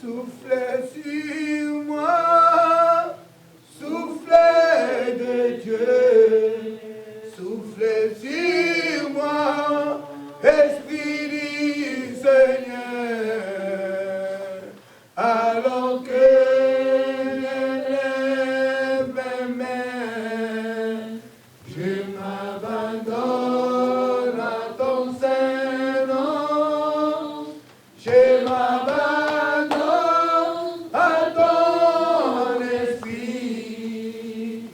Soufflez sur moi, soufflez de Dieu, soufflez sur moi, Esprit du Seigneur, alors que je lève mes mains, je m'abandonne à ton Saint-Nom, je m'abandonne à ton esprit,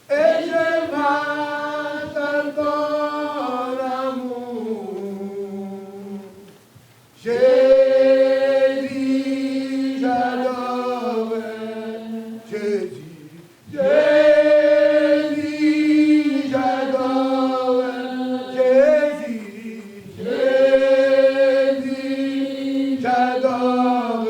et je marche dans ton amour. Jésus, j'adore Jésus, Jésus, j'adore Jésus, Jésus, j'adore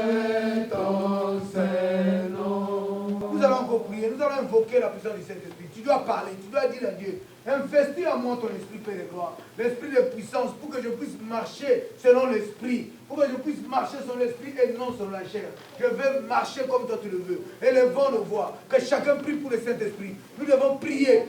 ton Saint-Nom. Nous allons encore prier, nous allons invoquer la puissance du Saint-Esprit. Tu dois parler, tu dois dire à Dieu, investis en moi ton esprit, Père de gloire, l'esprit de puissance, pour que je puisse marcher selon l'esprit, pour que je puisse marcher selon l'esprit et non selon la chair. Je veux marcher comme toi tu le veux. Élevons nos voix, que chacun prie pour le Saint-Esprit. Nous devons prier,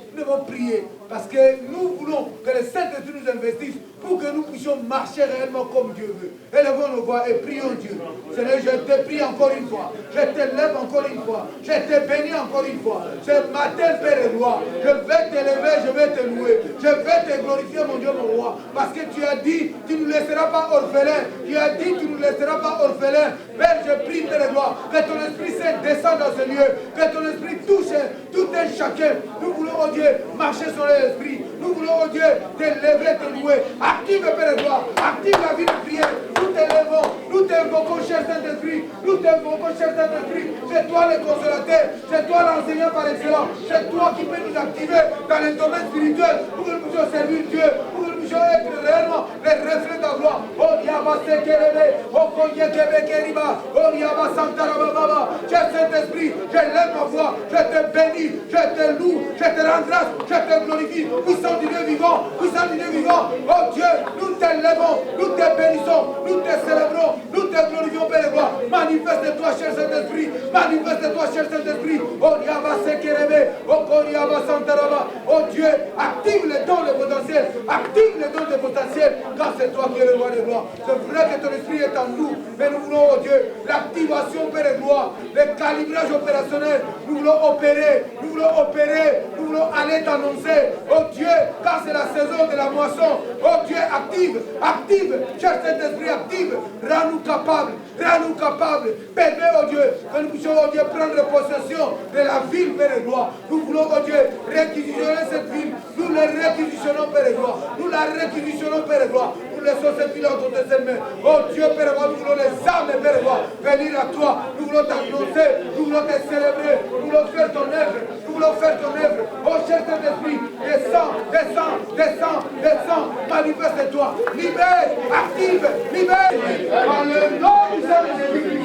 parce que nous voulons que le Saint-Esprit nous investisse pour que nous puissions marcher réellement comme Dieu veut. Élevons nos voix et prions Dieu. Seigneur, je te prie encore une fois, je t'élève encore une fois, je te bénis encore une fois. Ce matin, Père et roi, je vais t'élever, je vais te louer, je vais te glorifier, mon Dieu, mon roi, parce que tu as dit, tu ne nous laisseras pas orphelins, tu as dit, tu ne nous laisseras pas orphelins. Père, je prie, Père et roi, que ton Esprit Saint descende dans ce lieu, que ton Esprit touche tout un chacun. Nous voulons, oh Dieu, marcher sur l'Esprit. Nous voulons, oh Dieu, t'élever, te louer. Active, Père et roi, active la vie de prière. Nous t'élevons, nous t'invoquons, cher Saint-Esprit. Nous t'invoquons, cher Saint-Esprit. C'est toi le consolateur, c'est toi l'enseignant par excellence. C'est toi qui peux nous activer dans les domaines spirituels pour que nous puissions servir Dieu, pour que nous puissions être réellement les reflets de ta gloire. Oh, Yaba Sekerebe, oh, Koyekebe Keriba, oh, Yaba Santarababa. Cher Saint-Esprit, je lève ma voix, je te bénis, je te loue, je te rends grâce, je te glorifie. Puissant du Dieu vivant, puissant du Dieu vivant. Oh Dieu, nous t'élevons, nous te bénissons, nous te célébrons, nous te glorifions, Père et gloire. Manifeste-toi, cher Saint-Esprit, manifeste-toi, cher Saint-Esprit. Oh, Yaba Sekerebe, oh, Koyaba Santaraba. Oh Dieu, active les dons de potentiel, active les dons de potentiel, car c'est toi qui es le roi des gloires. C'est vrai que ton esprit est en nous, mais nous voulons, oh Dieu, l'activation, Père et gloire, le calibrage opérationnel. Nous voulons opérer, nous voulons opérer, nous voulons aller t'annoncer. Oh Dieu, car c'est la saison de la moisson. Oh Dieu, active, active, cher Saint-Esprit, active. Rends-nous capables, rends-nous capables. Permets, oh Dieu, que nous puissions, oh Dieu, prendre possession de la ville, Père et gloire. Nous voulons, oh Dieu, réquisitionner cette ville. Nous la réquisitionnons, Père et gloire. Nous la réquisitionnons, Père et gloire. Nous laissons cette ville entre tes mains. Oh Dieu, Père et gloire, nous voulons les âmes, Père et gloire, venir à toi. Nous voulons t'annoncer, nous voulons te célébrer, nous voulons faire ton œuvre, nous voulons faire ton œuvre. Oh cher Saint-Esprit, descends, descends, descends, descends, manifeste-toi, libère, active, libère. Par le nom du Seigneur Jésus,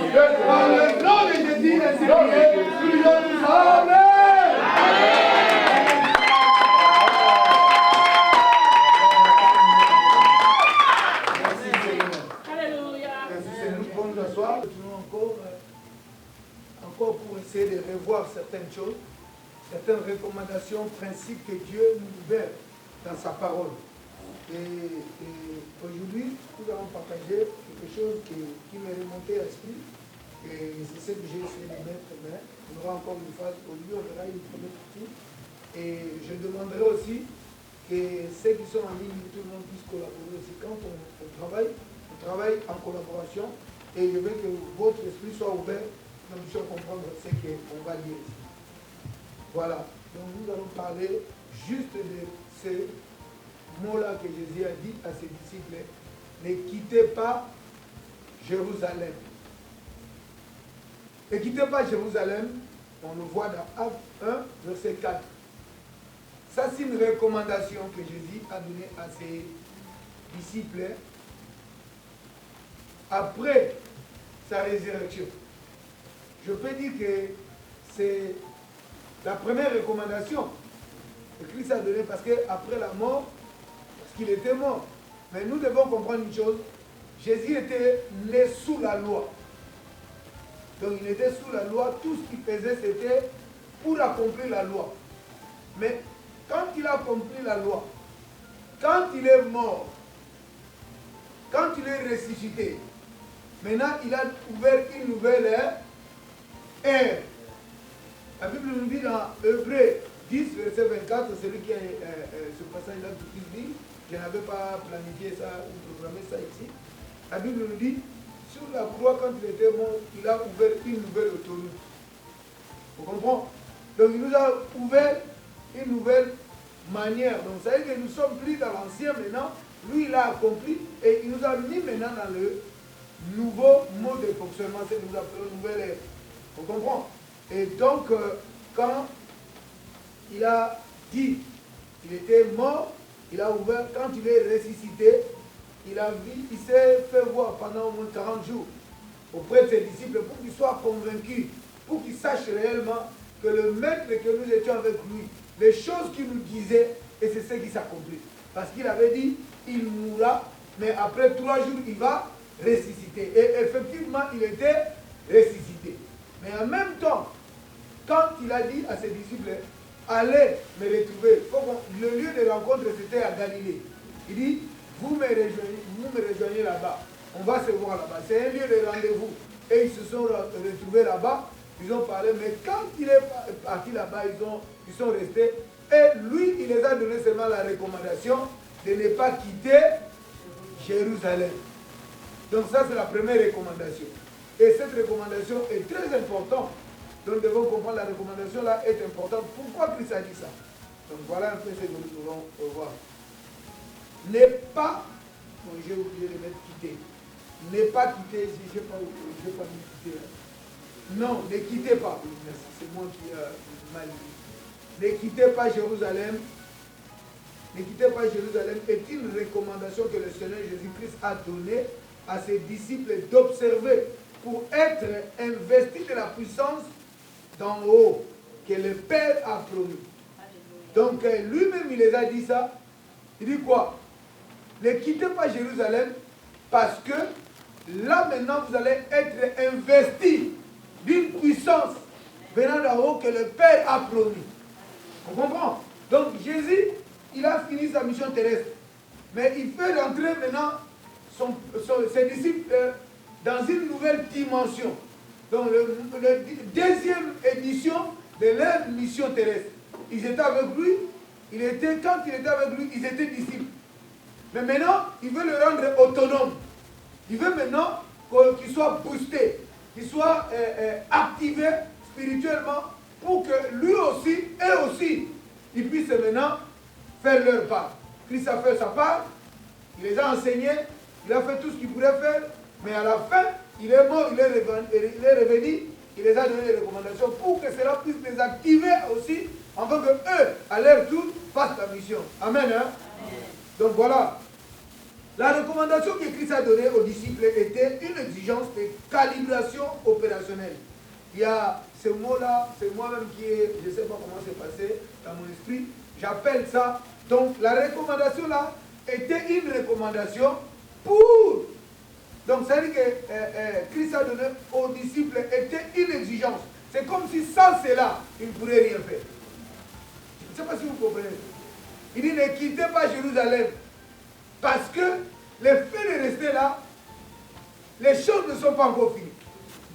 par le nom de Jésus, ainsi prié, nous disons tous Amen. Merci Seigneur. Alléluia. Merci Seigneur. Nous pouvons nous asseoir. Nous encore pour essayer de revoir certaines choses, certaines recommandations, principes que Dieu nous libère dans sa parole. Et aujourd'hui, nous allons partager quelque chose qui m'est remonté à l'esprit. Et c'est ce que j'ai essayé de mettre. Mais on aura encore une phase au lieu, on aura une première partie. Et je demanderai aussi que ceux qui sont en ligne, tout le monde puisse collaborer aussi. Quand on travaille en collaboration. Et je veux que votre esprit soit ouvert, que nous puissions comprendre ce qu'on va lire ici. Voilà. Donc nous allons parler juste de ces mots-là que Jésus a dit à ses disciples. Ne quittez pas Jérusalem. Ne quittez pas Jérusalem. On le voit dans Actes 1, verset 4. Ça, c'est une recommandation que Jésus a donnée à ses disciples après sa résurrection. Je peux dire que c'est la première recommandation que Christ a donnée parce qu'après la mort, parce qu'il était mort. Mais nous devons comprendre une chose, Jésus était né sous la loi. Donc il était sous la loi, tout ce qu'il faisait c'était pour accomplir la loi. Mais quand il a accompli la loi, quand il est mort, quand il est ressuscité, maintenant il a ouvert une nouvelle ère. La Bible nous dit dans Hébreux 10, verset 24, celui qui a ce passage-là qui dit, je n'avais pas planifié ça ou programmé ça ici. La Bible nous dit, sur la croix, quand il était mort, il a ouvert une nouvelle autoroute. Vous comprenez? Donc il nous a ouvert une nouvelle manière. Donc ça veut dire que nous sommes plus dans l'ancien maintenant. Lui, il a accompli et il nous a mis maintenant dans le nouveau mode de fonctionnement. C'est ce que nous appelons nouvelle ère. Vous comprenez? Et donc, quand il a dit qu'il était mort, il a ouvert, quand il est ressuscité, il s'est fait voir pendant au moins 40 jours auprès de ses disciples pour qu'ils soient convaincus, pour qu'ils sachent réellement que le maître que nous étions avec lui, les choses qu'il nous disait, et c'est ce qui s'accomplit. Parce qu'il avait dit, il mourra, mais après 3 jours, il va ressusciter. Et effectivement, il était ressuscité. Mais en même temps, quand il a dit à ses disciples, allez me retrouver, le lieu de rencontre c'était à Galilée. Il dit, vous me rejoignez là-bas, on va se voir là-bas. C'est un lieu de rendez-vous. Et ils se sont retrouvés là-bas, ils ont parlé, mais quand il est parti là-bas, ils sont restés. Et lui, il les a donné seulement la recommandation de ne pas quitter Jérusalem. Donc ça, c'est la première recommandation. Et cette recommandation est très importante. Donc nous devons comprendre la recommandation là est importante. Pourquoi Christ a dit ça? Donc voilà un peu ce que nous devons voir. Ne pas, bon, j'ai oublié de mettre quitter. Ne pas quitter, je n'ai pas mis quitter. Non, ne quittez pas. Merci, c'est moi qui ai mal dit. Ne quittez pas Jérusalem. Ne quittez pas Jérusalem est une recommandation que le Seigneur Jésus-Christ a donnée à ses disciples d'observer pour être investis de la puissance d'en haut que le Père a promis. Donc lui-même il les a dit ça. Il dit quoi? Ne quittez pas Jérusalem parce que là maintenant vous allez être investis d'une puissance venant d'en haut que le Père a promis. On comprend? Donc Jésus, il a fini sa mission terrestre. Mais il fait rentrer maintenant ses disciples dans une nouvelle dimension. Donc, la deuxième édition de leur mission terrestre. Ils étaient avec lui, quand il était avec lui, ils étaient disciples. Mais maintenant, il veut le rendre autonome. Il veut maintenant qu'il soit boosté, qu'il soit activé spirituellement pour que lui aussi, eux aussi, ils puissent maintenant faire leur part. Christ a fait sa part, il les a enseignés, il a fait tout ce qu'il pouvait faire, mais à la fin, il est mort, il est revenu, il les a donné des recommandations pour que cela puisse les activer aussi, afin que eux, à leur tour, fassent la mission. Amen. Hein? Amen. Donc voilà. La recommandation que Christ a donnée aux disciples était une exigence de calibration opérationnelle. Il y a ce mot-là, c'est moi-même qui est, je ne sais pas comment c'est passé dans mon esprit, j'appelle ça. Donc la recommandation là était une recommandation pour. Donc ça veut dire que Christ a donné aux disciples était une exigence. C'est comme si sans cela, ils ne pourraient rien faire. Je ne sais pas si vous comprenez. Il dit ne quittez pas Jérusalem. Parce que le fait de rester là, les choses ne sont pas encore finies.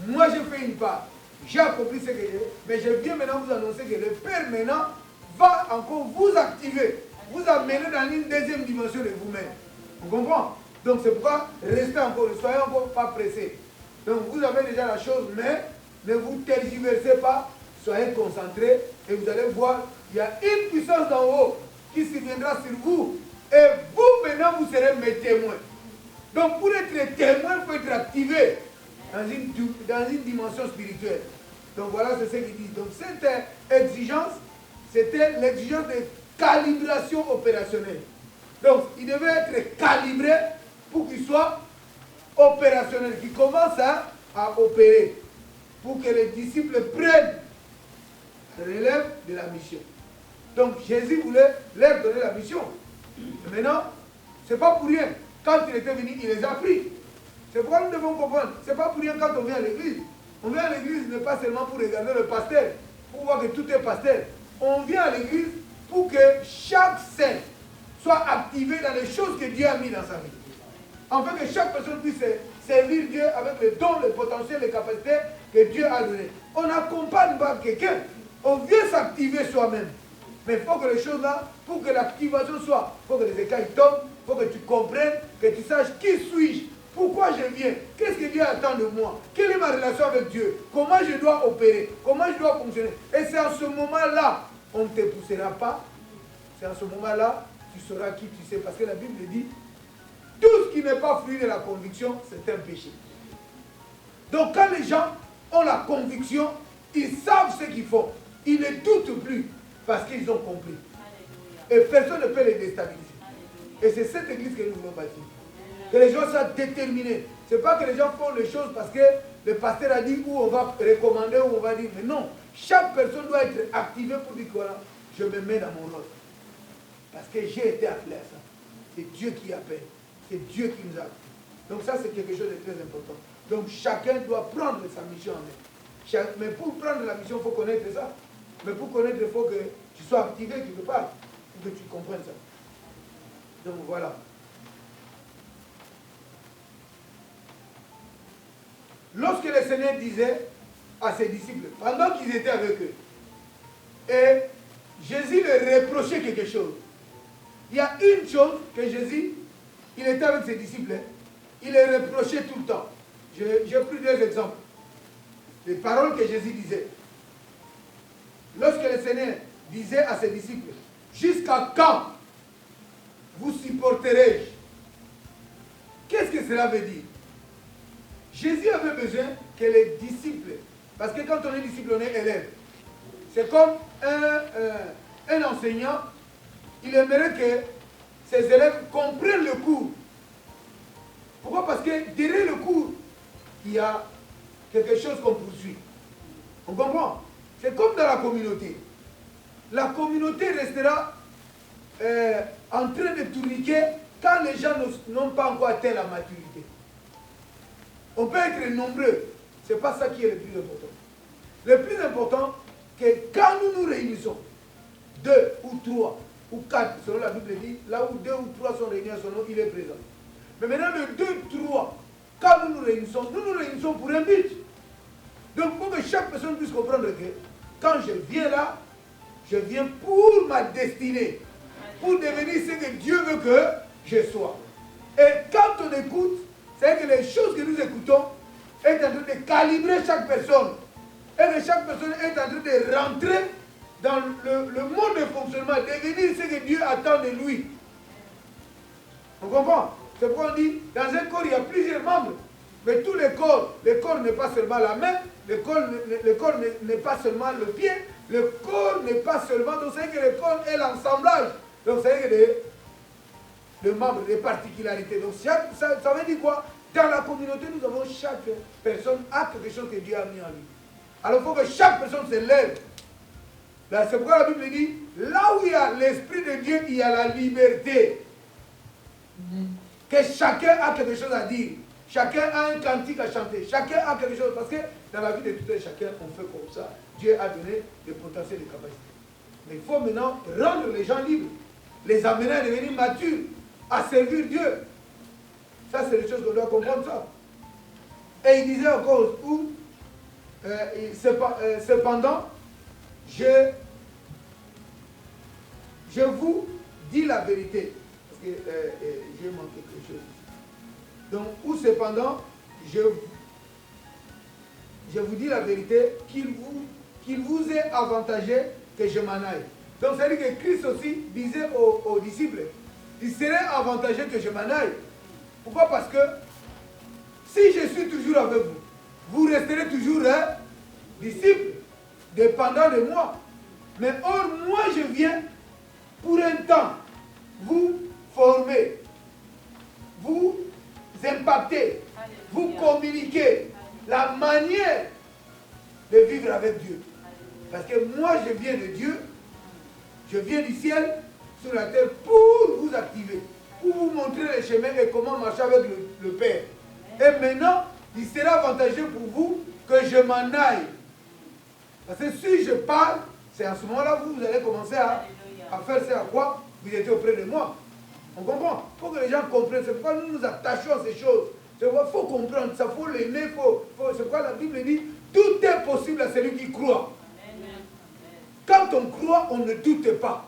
Moi j'ai fait une part. J'ai accompli ce que j'ai, mais je viens maintenant vous annoncer que le Père maintenant va encore vous activer, vous amener dans une deuxième dimension de vous-même. Vous comprenez? Donc c'est pourquoi restez encore, ne soyez encore pas pressés. Donc vous avez déjà la chose, mais ne vous tergiversez pas, soyez concentrés et vous allez voir, il y a une puissance d'en haut qui se viendra sur vous. Et vous maintenant vous serez mes témoins. Donc pour être témoin, il faut être activé dans une dimension spirituelle. Donc voilà, c'est ce qu'il dit. Donc cette exigence, c'était l'exigence de calibration opérationnelle. Donc il devait être calibré pour qu'il soit opérationnel, qu'il commence à opérer, pour que les disciples prennent la relève de la mission. Donc Jésus voulait leur donner la mission. Et maintenant, ce n'est pas pour rien. Quand il était venu, il les a pris. C'est pourquoi nous devons comprendre. Ce n'est pas pour rien quand on vient à l'église. On vient à l'église n'est pas seulement pour regarder le pasteur, pour voir que tout est pasteur. On vient à l'église pour que chaque saint soit activé dans les choses que Dieu a mis dans sa vie. Afin que chaque personne puisse servir Dieu avec les dons, les potentiels, les capacités que Dieu a donnés. On n'accompagne pas quelqu'un, on vient s'activer soi-même. Mais il faut que les choses là, pour que l'activation soit, il faut que les écailles tombent, il faut que tu comprennes, que tu saches qui suis-je, pourquoi je viens, qu'est-ce que Dieu attend de moi, quelle est ma relation avec Dieu, comment je dois opérer, comment je dois fonctionner. Et c'est en ce moment-là, on ne te poussera pas, c'est en ce moment-là, tu sauras qui tu sais. Parce que la Bible dit, tout ce qui n'est pas fruit de la conviction, c'est un péché. Donc quand les gens ont la conviction, ils savent ce qu'ils font. Ils ne doutent plus parce qu'ils ont compris. Et personne ne peut les déstabiliser. Et c'est cette église que nous voulons bâtir. Que les gens soient déterminés. Ce n'est pas que les gens font les choses parce que le pasteur a dit, ou on va recommander, ou on va dire. Mais non, chaque personne doit être activée pour dire, voilà, je me mets dans mon rôle. Parce que j'ai été appelé à ça. C'est Dieu qui appelle. C'est Dieu qui nous a appelés. Donc ça, c'est quelque chose de très important. Donc chacun doit prendre sa mission en main. Mais pour prendre la mission, il faut connaître ça. Mais pour connaître, il faut que tu sois activé quelque part. Pour que tu comprennes ça. Donc voilà. Lorsque le Seigneur disait à ses disciples, pendant qu'ils étaient avec eux, et Jésus leur reprochait quelque chose. Il y a une chose que Jésus, il était avec ses disciples, il les reprochait tout le temps. J'ai pris deux exemples. Les paroles que Jésus disait. Lorsque le Seigneur disait à ses disciples, jusqu'à quand vous supporterai-je? Qu'est-ce que cela veut dire? Jésus avait besoin que les disciples, parce que quand on est disciple, on est élève. C'est comme un enseignant, il aimerait que ses élèves comprennent le cours. Pourquoi? Parce que derrière le cours, il y a quelque chose qu'on poursuit. On comprend? C'est comme dans la communauté. La communauté restera en train de tourniquer quand les gens n'ont pas encore atteint la maturité. On peut être nombreux. Ce n'est pas ça qui est le plus important. Le plus important, c'est que quand nous nous réunissons, 2 ou 3 ou 4, selon la Bible dit, là où 2 ou 3 sont réunis à son nom, il est présent. Mais maintenant, le 2, 3, quand nous nous réunissons pour un but. Donc, il faut que chaque personne puisse comprendre que quand je viens là, je viens pour ma destinée, pour devenir ce que Dieu veut que je sois. Et quand on écoute, c'est que les choses que nous écoutons est en train de calibrer chaque personne. Et que chaque personne est en train de rentrer dans le mode de fonctionnement, devenir ce que Dieu attend de lui. On comprend? C'est pourquoi on dit, dans un corps, il y a plusieurs membres. Mais tous les corps n'est pas seulement la main, le corps n'est pas seulement le pied, le corps n'est pas seulement, donc c'est que le corps est l'assemblage. Donc c'est que les membres, les particularités. Donc ça veut dire quoi? Dans la communauté, nous avons chaque personne a quelque chose que Dieu a mis en lui. Alors il faut que chaque personne se lève. C'est pourquoi la Bible dit, là où il y a l'Esprit de Dieu, il y a la liberté. Que chacun a quelque chose à dire. Chacun a un cantique à chanter. Chacun a quelque chose. Parce que dans la vie de tout un chacun, on fait comme ça. Dieu a donné des potentiels, des capacités. Mais il faut maintenant rendre les gens libres. Les amener à devenir matures. À servir Dieu. Ça, c'est des choses qu'on doit comprendre ça. Et il disait encore où, cependant, je vous dis la vérité. Parce que j'ai manqué quelque chose. Donc, ou cependant, je vous dis la vérité, qu'il vous est avantagé que je m'en aille. Donc, c'est-à-dire que Christ aussi disait aux disciples, il serait avantageux que je m'en aille. Pourquoi? Parce que si je suis toujours avec vous, vous resterez toujours disciples, dépendants de moi. Mais or, moi, je viens pour un temps vous former, vous impacter, vous communiquer la manière de vivre avec Dieu. Parce que moi, je viens de Dieu, je viens du ciel sur la terre pour vous activer, pour vous montrer les chemins et comment marcher avec le Père. Et maintenant, il sera avantageux pour vous que je m'en aille. Parce que si je parle, c'est à ce moment-là vous allez commencer à faire ça à quoi vous étiez auprès de moi. On comprend. Il faut que les gens comprennent. C'est pourquoi nous nous attachons à ces choses. Il faut comprendre ça, il faut l'aimer. C'est pourquoi la Bible dit, tout est possible à celui qui croit. Quand on croit, on ne doute pas.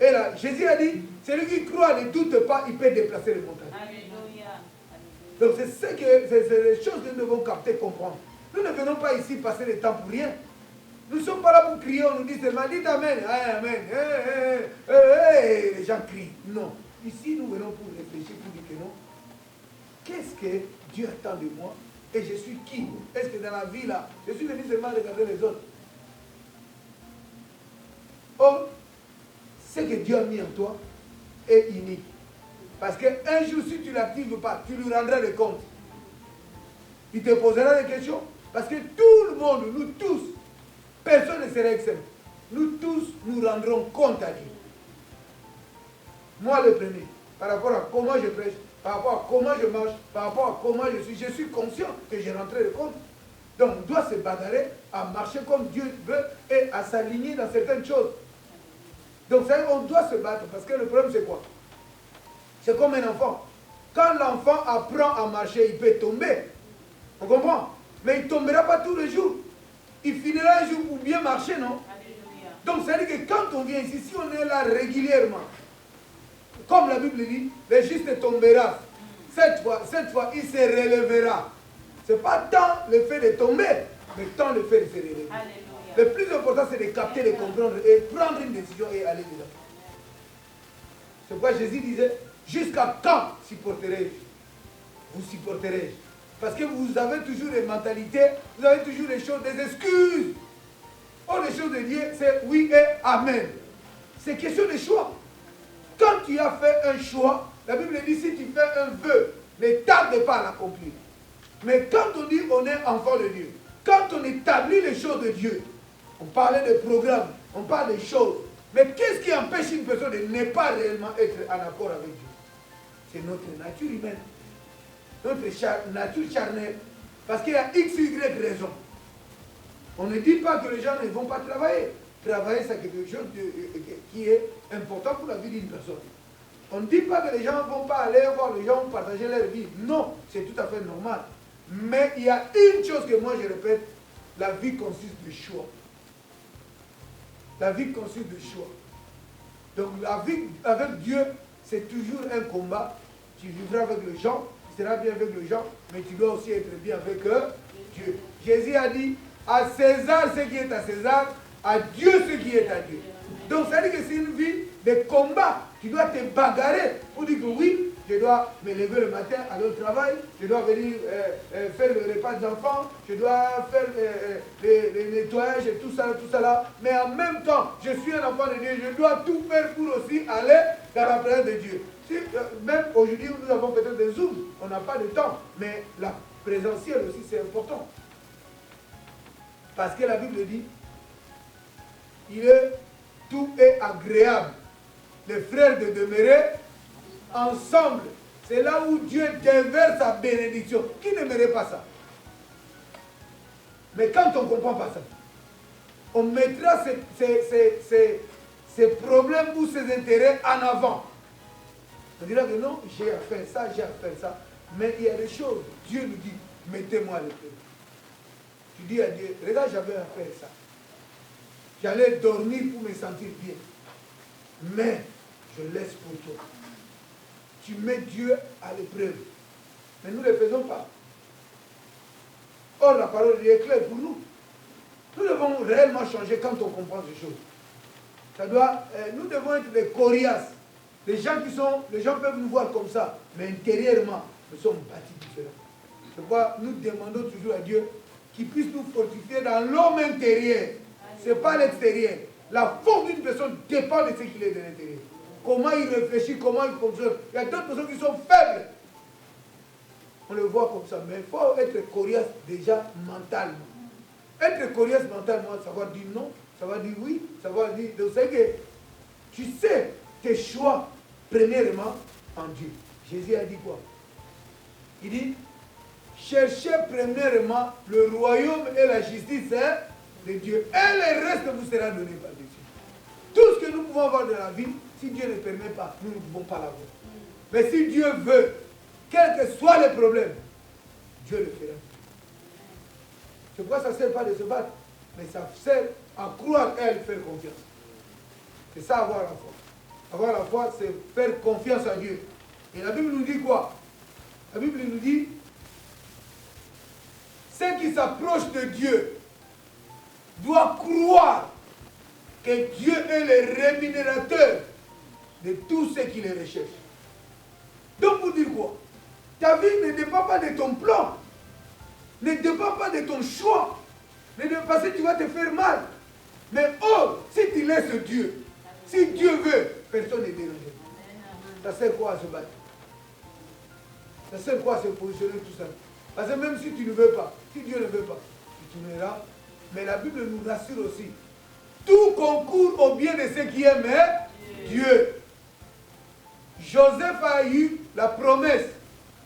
Et là, Jésus a dit, celui qui croit ne doute pas, il peut déplacer les montagnes. Donc c'est les choses que nous devons capter, comprendre. Nous ne venons pas ici passer le temps pour rien. Nous ne sommes pas là pour crier, on nous dit seulement, dites Amen, Amen, les gens crient. Non. Ici, nous venons pour réfléchir, pour dire que non. Qu'est-ce que Dieu attend de moi? Et je suis qui? Est-ce que dans la vie là, je suis venu seulement regarder les autres? Or, ce que Dieu a mis en toi est unique. Parce qu'un jour, si tu ne l'actives pas, tu lui rendras des comptes. Il te posera des questions. Parce que tout le monde, nous tous, personne ne sera exempt. Nous tous, nous rendrons compte à Dieu. Moi le premier, par rapport à comment je prêche, par rapport à comment je marche, par rapport à comment je suis conscient que j'ai rentré le compte. Donc on doit se bagarrer à marcher comme Dieu veut et à s'aligner dans certaines choses. Donc on doit se battre parce que le problème c'est quoi? C'est comme un enfant. Quand l'enfant apprend à marcher, il peut tomber. On comprend? Mais il ne tombera pas tous les jours. Il finira un jour pour bien marcher, non? Donc ça veut dire que quand on vient ici, si on est là régulièrement, comme la Bible dit, le juste tombera. Cette fois, il se relèvera. Ce n'est pas tant le fait de tomber, mais tant le fait de se relever. Alléluia. Le plus important, c'est de capter, de comprendre et prendre une décision et aller dedans. C'est pourquoi Jésus disait, jusqu'à quand supporterai-je? Vous supporterai-je? Parce que vous avez toujours des mentalités, vous avez toujours des choses, des excuses. Or, les choses de Dieu, c'est oui et amen. C'est question de choix. Quand tu as fait un choix, la Bible dit, si tu fais un vœu, ne tarde pas à l'accomplir. Mais quand on dit on est enfant de Dieu, quand on établit les choses de Dieu, on parlait de programmes, on parle des choses. Mais qu'est-ce qui empêche une personne de ne pas réellement être en accord avec Dieu? C'est notre nature humaine, notre nature charnelle. Parce qu'il y a X, Y raison. On ne dit pas que les gens ne vont pas travailler. Travailler, c'est quelque chose qui est important pour la vie d'une personne. On ne dit pas que les gens ne vont pas aller voir les gens partager leur vie. Non, c'est tout à fait normal. Mais il y a une chose que moi je répète, la vie consiste de choix. La vie consiste de choix. Donc la vie avec Dieu, c'est toujours un combat. Tu vivras avec les gens, tu seras bien avec les gens, mais tu dois aussi être bien avec Dieu. Jésus a dit, à César ce qui est à César, à Dieu ce qui est à Dieu. Donc ça veut dire que c'est une vie de combat. Tu dois te bagarrer pour dire que oui, je dois me lever le matin, aller au travail, je dois venir faire le repas des enfants, je dois faire le nettoyage et tout ça là. Mais en même temps, je suis un enfant de Dieu, je dois tout faire pour aussi aller dans la présence de Dieu. Si, même aujourd'hui, nous avons peut-être des zooms, on n'a pas de temps, mais la présentielle aussi c'est important. Parce que la Bible dit, tout est agréable. Les frères de demeurer ensemble. C'est là où Dieu déverse sa bénédiction. Qui n'aimerait pas ça? Mais quand on ne comprend pas ça, on mettra ces problèmes ou ces intérêts en avant. On dira que non, j'ai à faire ça, j'ai à faire ça. Mais il y a des choses. Dieu nous dit, mettez-moi le feu. Tu dis à Dieu, regarde, j'avais à faire ça. J'allais dormir pour me sentir bien. Mais je laisse pour toi. Tu mets Dieu à l'épreuve. Mais nous ne le faisons pas. Or, la parole de Dieu est claire pour nous. Nous devons réellement changer quand on comprend ces choses. Nous devons être des coriaces. Les gens peuvent nous voir comme ça, mais intérieurement, nous sommes bâtis différents. C'est pourquoi nous demandons toujours à Dieu qu'il puisse nous fortifier dans l'homme intérieur. Ce n'est pas l'extérieur. La force d'une personne dépend de ce qu'il est de l'intérieur. Comment il réfléchit, comment il fonctionne. Il y a d'autres personnes qui sont faibles. On le voit comme ça. Mais il faut être coriace déjà mentalement. Être coriace mentalement, ça va dire non, ça va dire oui, ça va dire... Donc c'est que tu sais tes choix, premièrement, en Dieu. Jésus a dit quoi? Il dit, cherchez premièrement le royaume et la justice de Dieu. Et le reste vous sera donné par-dessus. Tout ce que nous pouvons avoir de la vie, si Dieu ne permet pas, nous ne pouvons pas l'avoir. Mais si Dieu veut, quels que soient les problèmes, Dieu le fera. C'est pourquoi ça ne sert pas de se battre, mais ça sert à croire et à lui faire confiance. C'est ça avoir la foi. Avoir la foi, c'est faire confiance à Dieu. Et la Bible nous dit quoi? La Bible nous dit, ceux qui s'approchent de Dieu doivent croire que Dieu est le rémunérateur de tous ceux qui le recherchent. Donc pour dire quoi? Ta vie ne dépend pas de ton plan, ne dépend pas de ton choix, ne dépend pas si tu vas te faire mal. Mais oh, si tu laisses Dieu, si Dieu veut, personne n'est dérangé. Ça sert quoi à se battre? Ça sert quoi à se positionner tout ça? Parce que même si tu ne veux pas, si Dieu ne veut pas, tu tourneras. Mais la Bible nous rassure aussi. Tout concourt au bien de ceux qui aiment Dieu. Joseph a eu la promesse.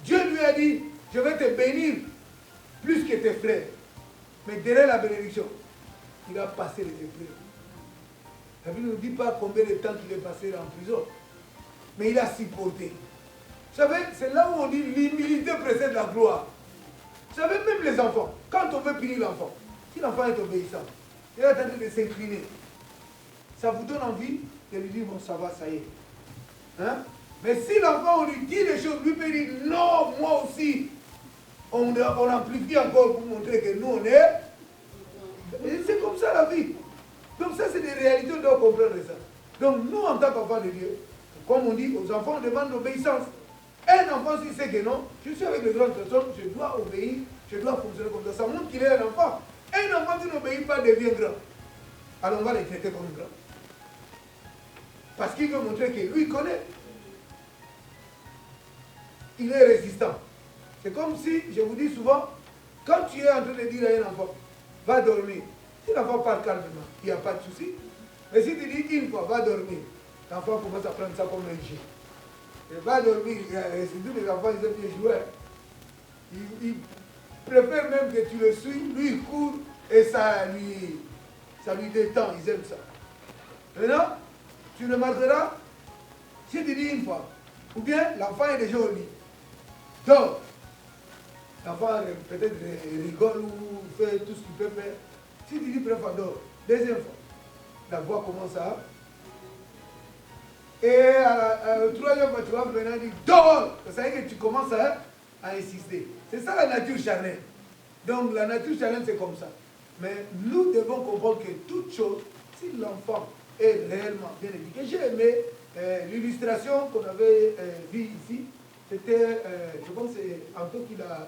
Dieu lui a dit, je vais te bénir plus que tes frères. Mais derrière la bénédiction, il a passé les épreuves. La Bible ne dit pas combien de temps qu'il est passé en prison. Mais il a supporté. Vous savez, c'est là où on dit l'humilité précède la gloire. Vous savez, même les enfants, quand on veut punir l'enfant, si l'enfant est obéissant, il est en train de s'incliner, ça vous donne envie de lui dire, bon, ça va, ça y est. Hein? Mais si l'enfant, on lui dit des choses, lui peut dire, non, moi aussi, on amplifie encore pour montrer que nous, on est. C'est comme ça la vie. Donc ça, c'est des réalités, on doit comprendre ça. Donc nous, en tant qu'enfants de Dieu, comme on dit, aux enfants, on demande l'obéissance. Un enfant, s'il sait que non, je suis avec les grandes personnes, je dois obéir, je dois fonctionner comme ça. Ça montre qu'il est un enfant. Un enfant qui n'obéit pas devient grand. Alors on va les traiter comme grand. Parce qu'il veut montrer que lui, il connaît. Il est résistant. C'est comme si, je vous dis souvent, quand tu es en train de dire à un enfant, va dormir. Si l'enfant parle calmement, il n'y a pas de souci. Mais si tu dis une fois, va dormir, l'enfant commence à prendre ça comme un jeu. Il va dormir, surtout les enfants, ils aiment bien jouer. Il préfère même que tu le suis, lui il court et ça lui détend, ils aiment ça. Maintenant, tu remarqueras, si tu dis une fois, ou bien l'enfant est déjà au lit, donc, l'enfant peut-être rigole ou fait tout ce qu'il peut faire. Si tu dis première fois, dors, deuxième fois, la voix commence à... Et à la troisième fois, tu vas maintenant dire, dors! Ça veut dire que tu commences à insister. C'est ça la nature charnelle. Donc la nature charnelle, c'est comme ça. Mais nous devons comprendre que toute chose, si l'enfant est réellement bien éduqué, j'ai aimé l'illustration qu'on avait vue ici. C'était, je pense que c'est Anto qui l'a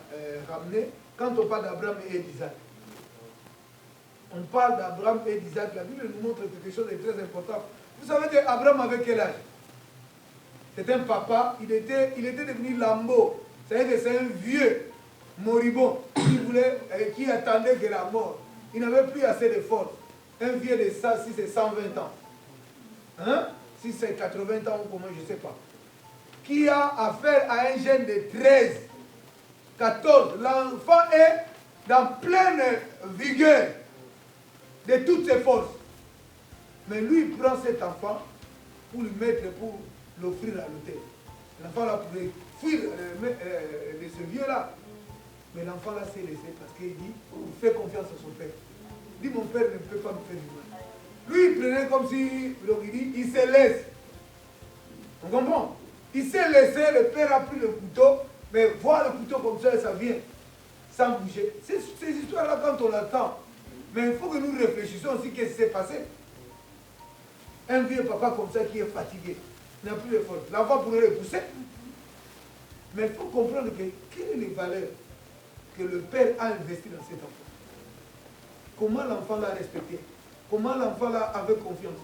ramené, quand on parle d'Abraham et d'Isaac. On parle d'Abraham et d'Isaac, la Bible nous montre quelque chose de très important. Vous savez qu'Abraham avait quel âge? C'est un papa, il était devenu lambeau. C'est-à-dire que c'est un vieux moribond qui attendait que la mort. Il n'avait plus assez de force. Un vieux de ça, si c'est 120 ans. Hein? Si c'est 80 ans ou comment, je ne sais pas. Qui a affaire à un jeune de 13, 14. L'enfant est dans pleine vigueur de toutes ses forces. Mais lui, il prend cet enfant pour lui mettre, pour l'offrir à l'autel. L'enfant là pouvait fuir de ce vieux-là. Mais l'enfant là s'est laissé parce qu'il dit, il fait confiance à son père. Il dit, mon père ne peut pas me faire du mal. Lui, il prenait comme si, donc il dit, il se laisse. On comprend? Il s'est laissé, le père a pris le couteau, mais voir le couteau comme ça vient, sans bouger. Ces histoires-là, quand on l'attend, mais il faut que nous réfléchissions aussi qu'est-ce qui s'est passé. Un vieux papa comme ça qui est fatigué, n'a plus de force. L'enfant pourrait le pousser. Mais il faut comprendre que quelles sont les valeurs que le père a investies dans cet enfant. Comment l'enfant l'a respecté. Comment l'enfant l'a avait confiance.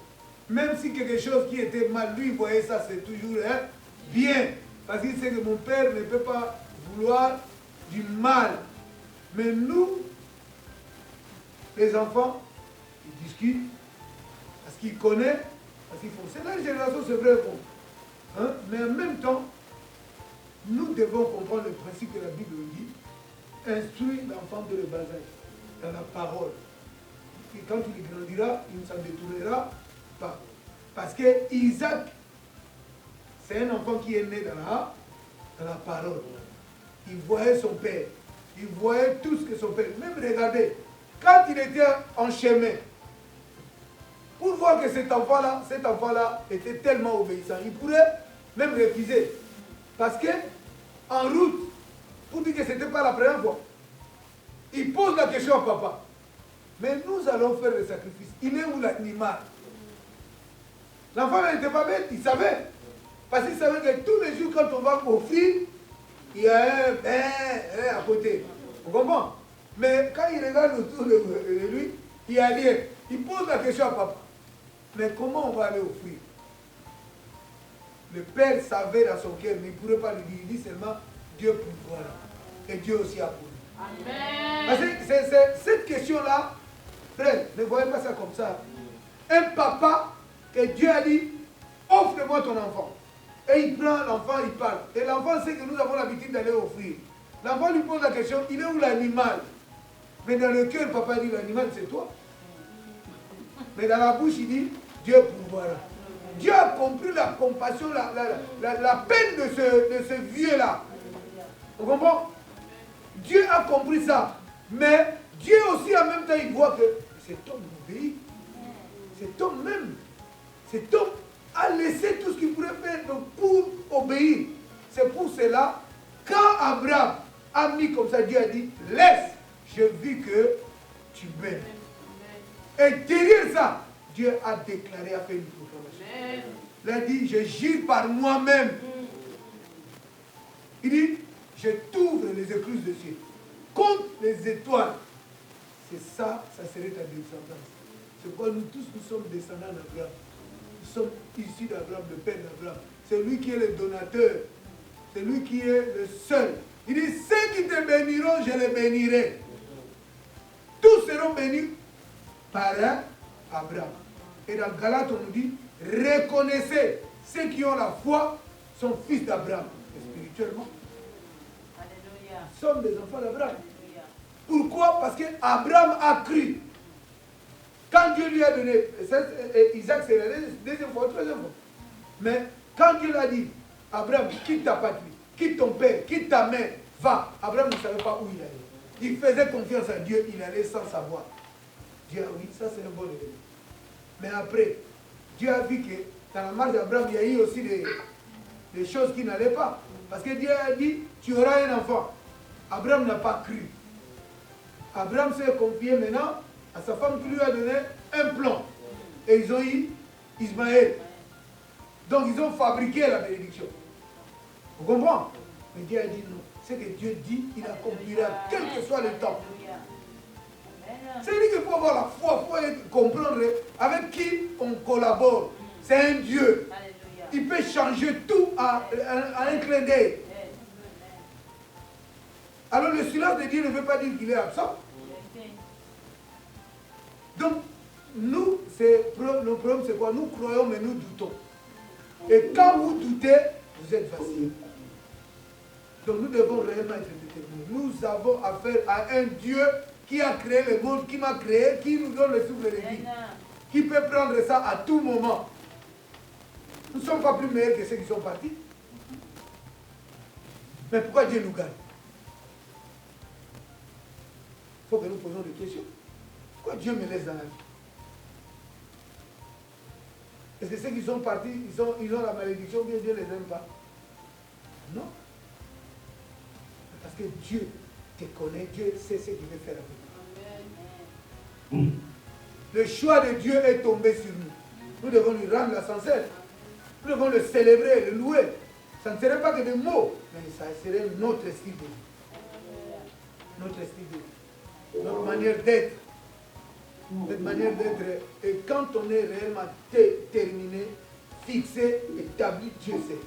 Même si quelque chose qui était mal, lui voyait ça, c'est toujours bien. Parce qu'il sait que mon père ne peut pas vouloir du mal. Mais nous, les enfants, ils discutent. Parce qu'ils connaissent. Parce qu'ils font. C'est la génération, c'est vrai. Hein? Mais en même temps, nous devons comprendre le principe que la Bible dit. instruis l'enfant de le bas âge dans la parole. Et quand il grandira, il ne s'en détournera pas. Parce que Isaac, c'est un enfant qui est né dans la parole. Il voyait son père. Il voyait tout ce que son père... Même regardez, quand il était en chemin, pour voir que cet enfant-là était tellement obéissant, il pourrait même refuser. Parce que, en route, pour dire que ce n'était pas la première fois, il pose la question à papa. Mais nous allons faire le sacrifice. Il est où l'animal? L'enfant n'était pas bête, il savait. Parce qu'il savait que tous les jours, quand on va offrir, il y a un à côté. Vous comprenez? Mais quand il regarde autour de lui, il n'y a rien. Il pose la question à papa. Mais comment on va aller offrir? Le père savait dans son cœur, mais il ne pourrait pas lui dire. Il dit seulement Dieu pourvoira. Et Dieu aussi a pourvu. Amen. Parce que cette question-là, frère, ne voyez pas ça comme ça. Un papa, que Dieu a dit, offre-moi ton enfant. Et il prend l'enfant, il parle. Et l'enfant sait que nous avons l'habitude d'aller offrir. L'enfant lui pose la question, il est où l'animal? Mais dans le cœur, papa dit, l'animal c'est toi. Mais dans la bouche, il dit, Dieu pourvoira. Dieu a compris la compassion, la peine de ce vieux-là. Vous comprenez? Dieu a compris ça. Mais Dieu aussi, en même temps, il voit que cet homme obéit. Cet homme même. Cet homme a laissé tout ce qu'il pourrait faire pour obéir. C'est pour cela, quand Abraham a mis comme ça, Dieu a dit, laisse, j'ai vu que tu m'aimes. Et derrière ça, Dieu a déclaré, a fait une proclamation. Il a dit, je jure par moi-même. Il dit, je t'ouvre les écluses de ciel. Compte les étoiles. C'est ça, ça serait ta descendance. C'est pourquoi nous tous, nous sommes descendants d'Abraham. Nous sommes issus d'Abraham, le père d'Abraham. C'est lui qui est le donateur. C'est lui qui est le seul. Il dit, ceux qui te béniront, je les bénirai. Tous seront bénis par Abraham. Et dans Galates, on nous dit, reconnaissez ceux qui ont la foi sont fils d'Abraham. Spirituellement, nous sommes des enfants d'Abraham. Pourquoi? Parce qu'Abraham a cru. Quand Dieu lui a donné, Isaac c'est la deuxième fois, troisième fois. Mais quand Dieu lui a dit, Abraham, quitte ta patrie, quitte ton père, quitte ta mère, va. Abraham ne savait pas où il allait. Il faisait confiance à Dieu, il allait sans savoir. Dieu a dit, oui, ça c'est un bon élément. Mais après, Dieu a vu que dans la marche d'Abraham, il y a eu aussi des choses qui n'allaient pas. Parce que Dieu a dit, tu auras un enfant. Abraham n'a pas cru. Abraham s'est confié maintenant à sa femme qui lui a donné un plan. Et ils ont eu Ismaël. Donc ils ont fabriqué la bénédiction. Vous comprenez? Mais Dieu a dit non. Ce que Dieu dit, il accomplira, quel que soit le temps. C'est-à-dire qu'il faut avoir la foi, il faut comprendre avec qui on collabore. C'est un Dieu. Il peut changer tout à un clin d'œil. Alors le silence de Dieu ne veut pas dire qu'il est absent. Donc, nous, le problème c'est quoi? Nous croyons mais nous doutons. Et quand vous doutez, vous êtes vacillés. Donc nous devons réellement être déterminés. Nous avons affaire à un Dieu qui a créé le monde, qui m'a créé, qui nous donne le souffle de vie. Qui peut prendre ça à tout moment. Nous ne sommes pas plus meilleurs que ceux qui sont partis. Mais pourquoi Dieu nous gagne? Il faut que nous posions des questions. Pourquoi Dieu me laisse dans la vie? Est-ce que ceux qui sont partis, ils ont la malédiction ou bien Dieu ne les aime pas? Non. Parce que Dieu te connaît, Dieu sait ce qu'il veut faire avec nous. Le choix de Dieu est tombé sur nous. Nous devons lui rendre la sincère. Nous devons le célébrer, le louer. Ça ne serait pas que des mots, mais ça serait notre style de vie. Notre style de vie. Notre manière d'être. Notre manière d'être. Et quand on est réellement terminé, fixé, établi, Dieu sait.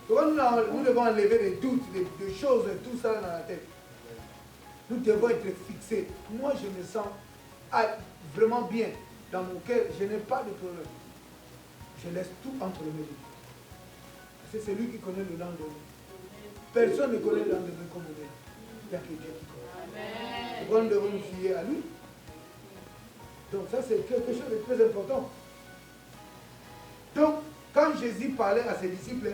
Nous devons enlever les doutes, des choses, tout ça dans la tête. Nous devons être fixés. Moi, je me sens vraiment bien dans mon cœur. Je n'ai pas de problème. Je laisse tout entre les mains de Dieu. C'est celui qui connaît le lendemain. Personne ne connaît le lendemain comme lui. il n'y a que Dieu qui connaît. Pourquoi nous devons nous fier à lui? Donc ça c'est quelque chose de très important. Donc, quand Jésus parlait à ses disciples,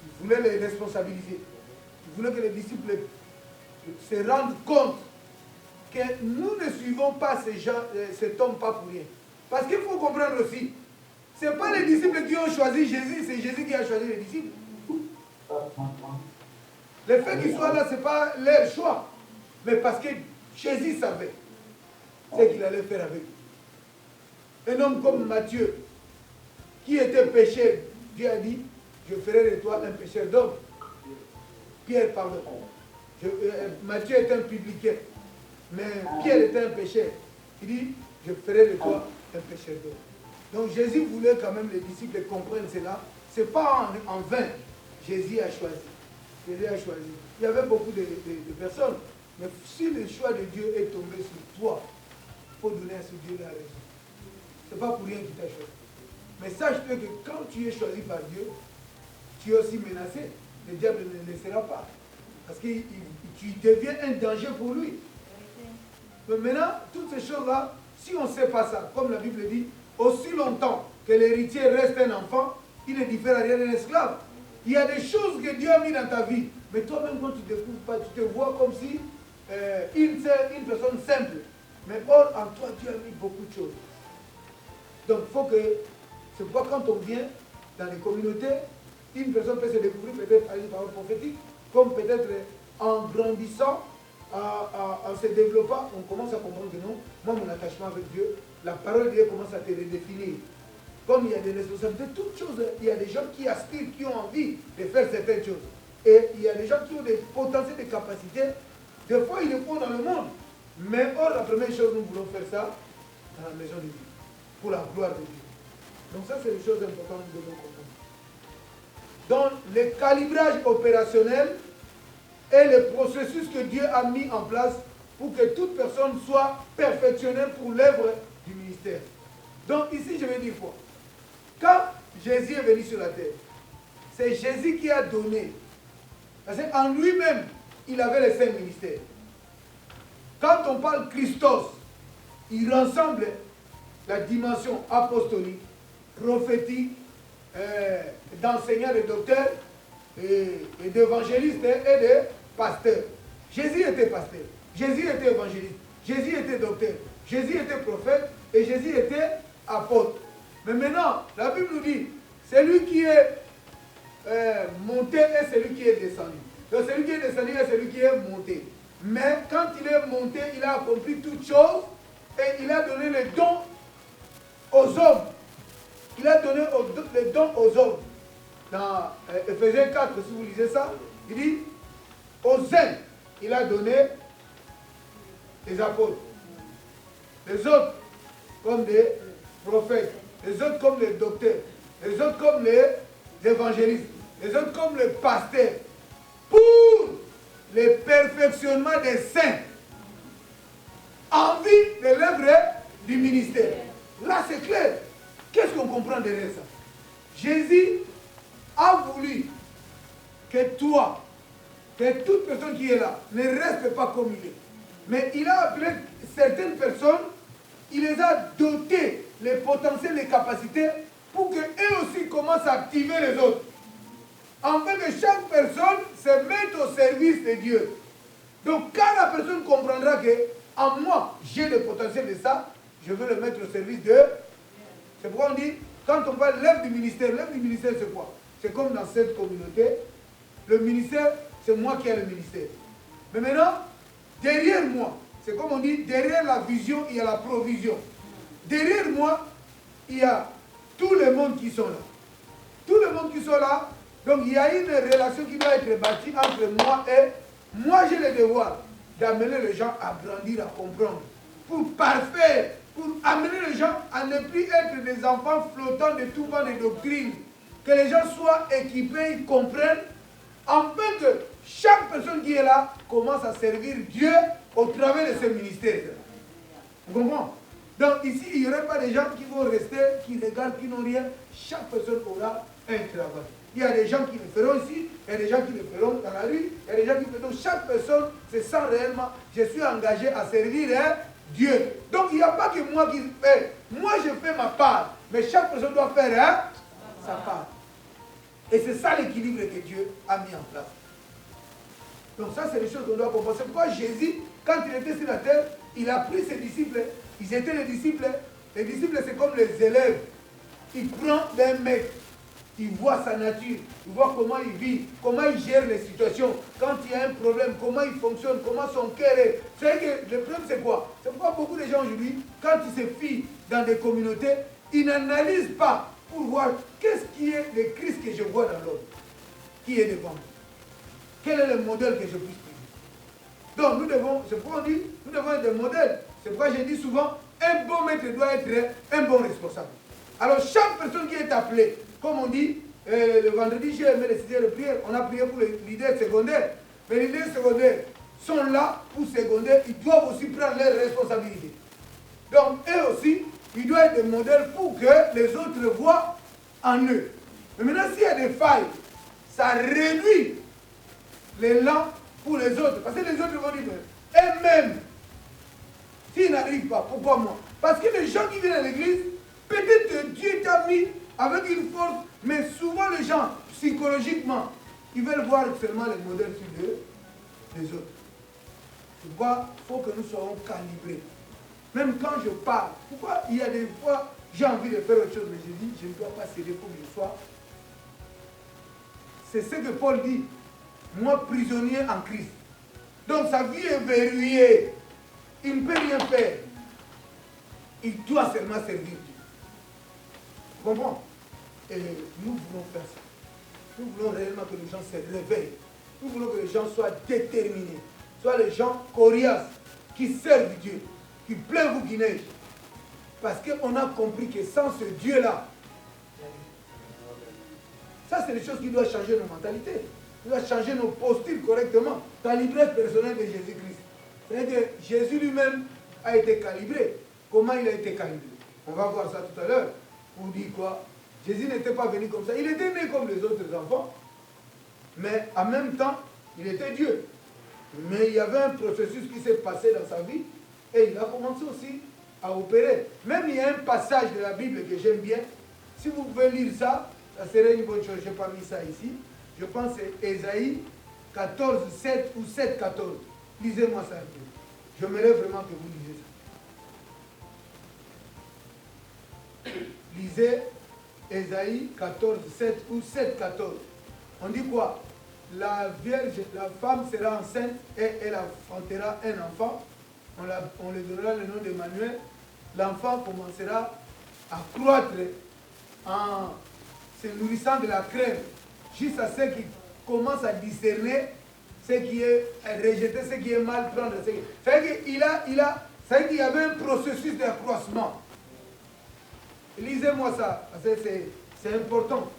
il voulait les responsabiliser. Il voulait que les disciples se rendent compte que nous ne suivons pas cet homme pas pour rien. Parce qu'il faut comprendre aussi, ce n'est pas les disciples qui ont choisi Jésus, c'est Jésus qui a choisi les disciples. Le fait qu'ils soient là, ce n'est pas leur choix. Mais parce que Jésus savait ce qu'il allait faire avec eux. Un homme comme Matthieu, qui était pécheur, Dieu a dit, je ferai de toi un pécheur d'homme. Pierre, pardon. Matthieu était un publicain, mais Pierre était un pécheur. Il dit, je ferai de toi un pécheur d'homme. Donc Jésus voulait quand même les disciples comprennent cela. Ce n'est pas en vain. Jésus a choisi. Jésus a choisi. Il y avait beaucoup de personnes. Mais si le choix de Dieu est tombé sur toi, il faut donner à ce Dieu la raison. Ce n'est pas pour rien qu'il t'a choisi. Mais sache-le que quand tu es choisi par Dieu, tu es aussi menacé. Le diable ne le laissera pas. Parce que tu deviens un danger pour lui. Mais maintenant, toutes ces choses-là, si on ne sait pas ça, comme la Bible dit, aussi longtemps que l'héritier reste un enfant, il ne diffère à rien d'un esclave. Il y a des choses que Dieu a mis dans ta vie, mais toi-même quand tu ne découvres pas, tu te vois comme si une personne simple. Mais or, en toi, Dieu a mis beaucoup de choses. Donc, il faut que, c'est pourquoi quand on vient dans les communautés, une personne peut se découvrir peut-être par une parole prophétique, comme peut-être en grandissant, en se développant, on commence à comprendre que non, moi mon attachement avec Dieu, la parole de Dieu commence à te redéfinir. Comme il y a des responsabilités, toutes choses, il y a des gens qui aspirent, qui ont envie de faire certaines choses. Et il y a des gens qui ont des potentiels, des capacités. Des fois, ils le font dans le monde. Mais or, la première chose, nous voulons faire ça dans la maison de Dieu, pour la gloire de Dieu. Donc ça, c'est les choses importantes que nous devons comprendre. Donc, le calibrage opérationnel est le processus que Dieu a mis en place pour que toute personne soit perfectionnée pour l'œuvre du ministère. Donc ici, je vais dire quoi? Quand Jésus est venu sur la terre, c'est Jésus qui a donné. Parce qu'en lui-même, il avait les 5 ministères. Quand on parle Christos, il rassemble la dimension apostolique, prophétique, d'enseignant, de docteur, et d'évangéliste et de pasteur. Jésus était pasteur, Jésus était évangéliste, Jésus était docteur, Jésus était prophète et Jésus était apôtre. Mais maintenant, la Bible nous dit, celui qui est monté est celui qui est descendu. Donc celui qui est descendu est celui qui est monté. Mais quand il est monté, il a accompli toutes choses et il a donné les dons aux hommes. Il a donné les dons aux hommes. Dans Ephésiens 4, si vous lisez ça, il dit, aux uns, il a donné les apôtres. Les autres, comme des prophètes. Les autres, comme les docteurs. Les autres, comme les évangélistes. Les autres, comme les pasteurs. Pour le perfectionnement des saints. En vue de l'œuvre du ministère. Là, c'est clair. Qu'est-ce qu'on comprend derrière ça? Jésus a voulu que toi, que toute personne qui est là, ne reste pas comme il est. Mais il a appelé certaines personnes, il les a dotées les potentiels, les capacités, pour qu'eux aussi commencent à activer les autres. Afin que chaque personne se mette au service de Dieu. Donc quand la personne comprendra que en moi, j'ai le potentiel de ça, je veux le mettre au service de... C'est pourquoi on dit, quand on parle de l'œuvre du ministère c'est quoi? C'est comme dans cette communauté, le ministère, c'est moi qui ai le ministère. Mais maintenant, derrière moi, c'est comme on dit, derrière la vision, il y a la provision. Derrière moi, il y a tout le monde qui sont là. Tout le monde qui sont là, donc il y a une relation qui doit être bâtie entre moi et... Moi, j'ai le devoir d'amener les gens à grandir, à comprendre, pour parfaire, pour amener les gens à ne plus être des enfants flottants de tout vent de doctrine. Que les gens soient équipés, ils comprennent, afin que chaque personne qui est là commence à servir Dieu au travers de ce ministère. Vous comprenez? Donc ici, il n'y aurait pas des gens qui vont rester, qui regardent, qui n'ont rien. Chaque personne aura un travail. il y a des gens qui le feront ici, il y a des gens qui le feront dans la rue, il y a des gens qui le feront. Donc chaque personne se sent réellement, je suis engagé à servir Dieu. Donc il n'y a pas que moi qui fais. Moi je fais ma part, mais chaque personne doit faire sa part. Et c'est ça l'équilibre que Dieu a mis en place. Donc ça c'est les choses qu'on doit comprendre. C'est pourquoi Jésus, quand il était sur la terre, il a pris ses disciples. Ils étaient les disciples. Les disciples c'est comme les élèves. Il prend d'un maître. Il voit sa nature, il voit comment il vit, comment il gère les situations. Quand il y a un problème, comment il fonctionne, comment son cœur est. Vous savez que le problème c'est quoi? C'est pourquoi beaucoup de gens aujourd'hui, quand ils se fient dans des communautés, ils n'analysent pas pour voir qu'est-ce qui est le Christ que je vois dans l'homme. Qui est devant moi? Quel est le modèle que je puisse suivre? Donc nous devons, c'est pourquoi on dit, nous devons être des modèles. C'est pourquoi je dis souvent, un bon maître doit être un bon responsable. Alors chaque personne qui est appelée, comme on dit, le vendredi, j'ai aimé les cités de prière, on a prié pour les leaders secondaires. Mais les leaders secondaires sont là pour secondaires, ils doivent aussi prendre leurs responsabilités. Donc, eux aussi, ils doivent être des modèles pour que les autres voient en eux. Mais maintenant, s'il y a des failles, ça réduit l'élan pour les autres. Parce que les autres vont dire, eux-mêmes, s'ils n'arrivent pas, pourquoi moi? Parce que les gens qui viennent à l'église, peut-être Dieu t'a mis avec une force, mais souvent les gens, psychologiquement, ils veulent voir seulement les modèles sur les autres. C'est pourquoi il faut que nous soyons calibrés. Même quand je parle, pourquoi il y a des fois, j'ai envie de faire autre chose, mais je dis, je ne dois pas céder pour que je sois. C'est ce que Paul dit, moi prisonnier en Christ. Donc sa vie est verrouillée. Il ne peut rien faire. Il doit seulement servir Dieu. Vous comprenez? Et nous voulons faire ça. Nous voulons réellement que les gens se réveillent. Nous voulons que les gens soient déterminés. Soient les gens coriaces, qui servent Dieu, qui pleuvent ou qui neigent. Parce qu'on a compris que sans ce Dieu-là, ça c'est des choses qui doivent changer nos mentalités. Qui doivent changer nos postures correctement. Calibrage personnel de Jésus-Christ. C'est-à-dire que Jésus lui-même a été calibré. Comment il a été calibré? On va voir ça tout à l'heure. On dit quoi? Jésus n'était pas venu comme ça. Il était né comme les autres enfants. Mais en même temps, il était Dieu. Mais il y avait un processus qui s'est passé dans sa vie. Et il a commencé aussi à opérer. Même il y a un passage de la Bible que j'aime bien. Si vous pouvez lire ça, ça serait une bonne chose. Je n'ai pas mis ça ici. Je pense que c'est Ésaïe 14, 7 ou 7, 14. Lisez-moi ça un peu. J'aimerais vraiment que vous lisez ça. Lisez Ésaïe 14, 7 ou 7, 14. On dit quoi? La vierge, la femme sera enceinte et elle enfantera un enfant. On lui donnera le nom d'Emmanuel. L'enfant commencera à croître en se nourrissant de la crème jusqu'à ce qu'il commence à discerner ce qui est rejeté, ce qui est mal prendre. C'est-à-dire qu'il y avait un processus d'accroissement. Lisez-moi ça, parce que c'est important.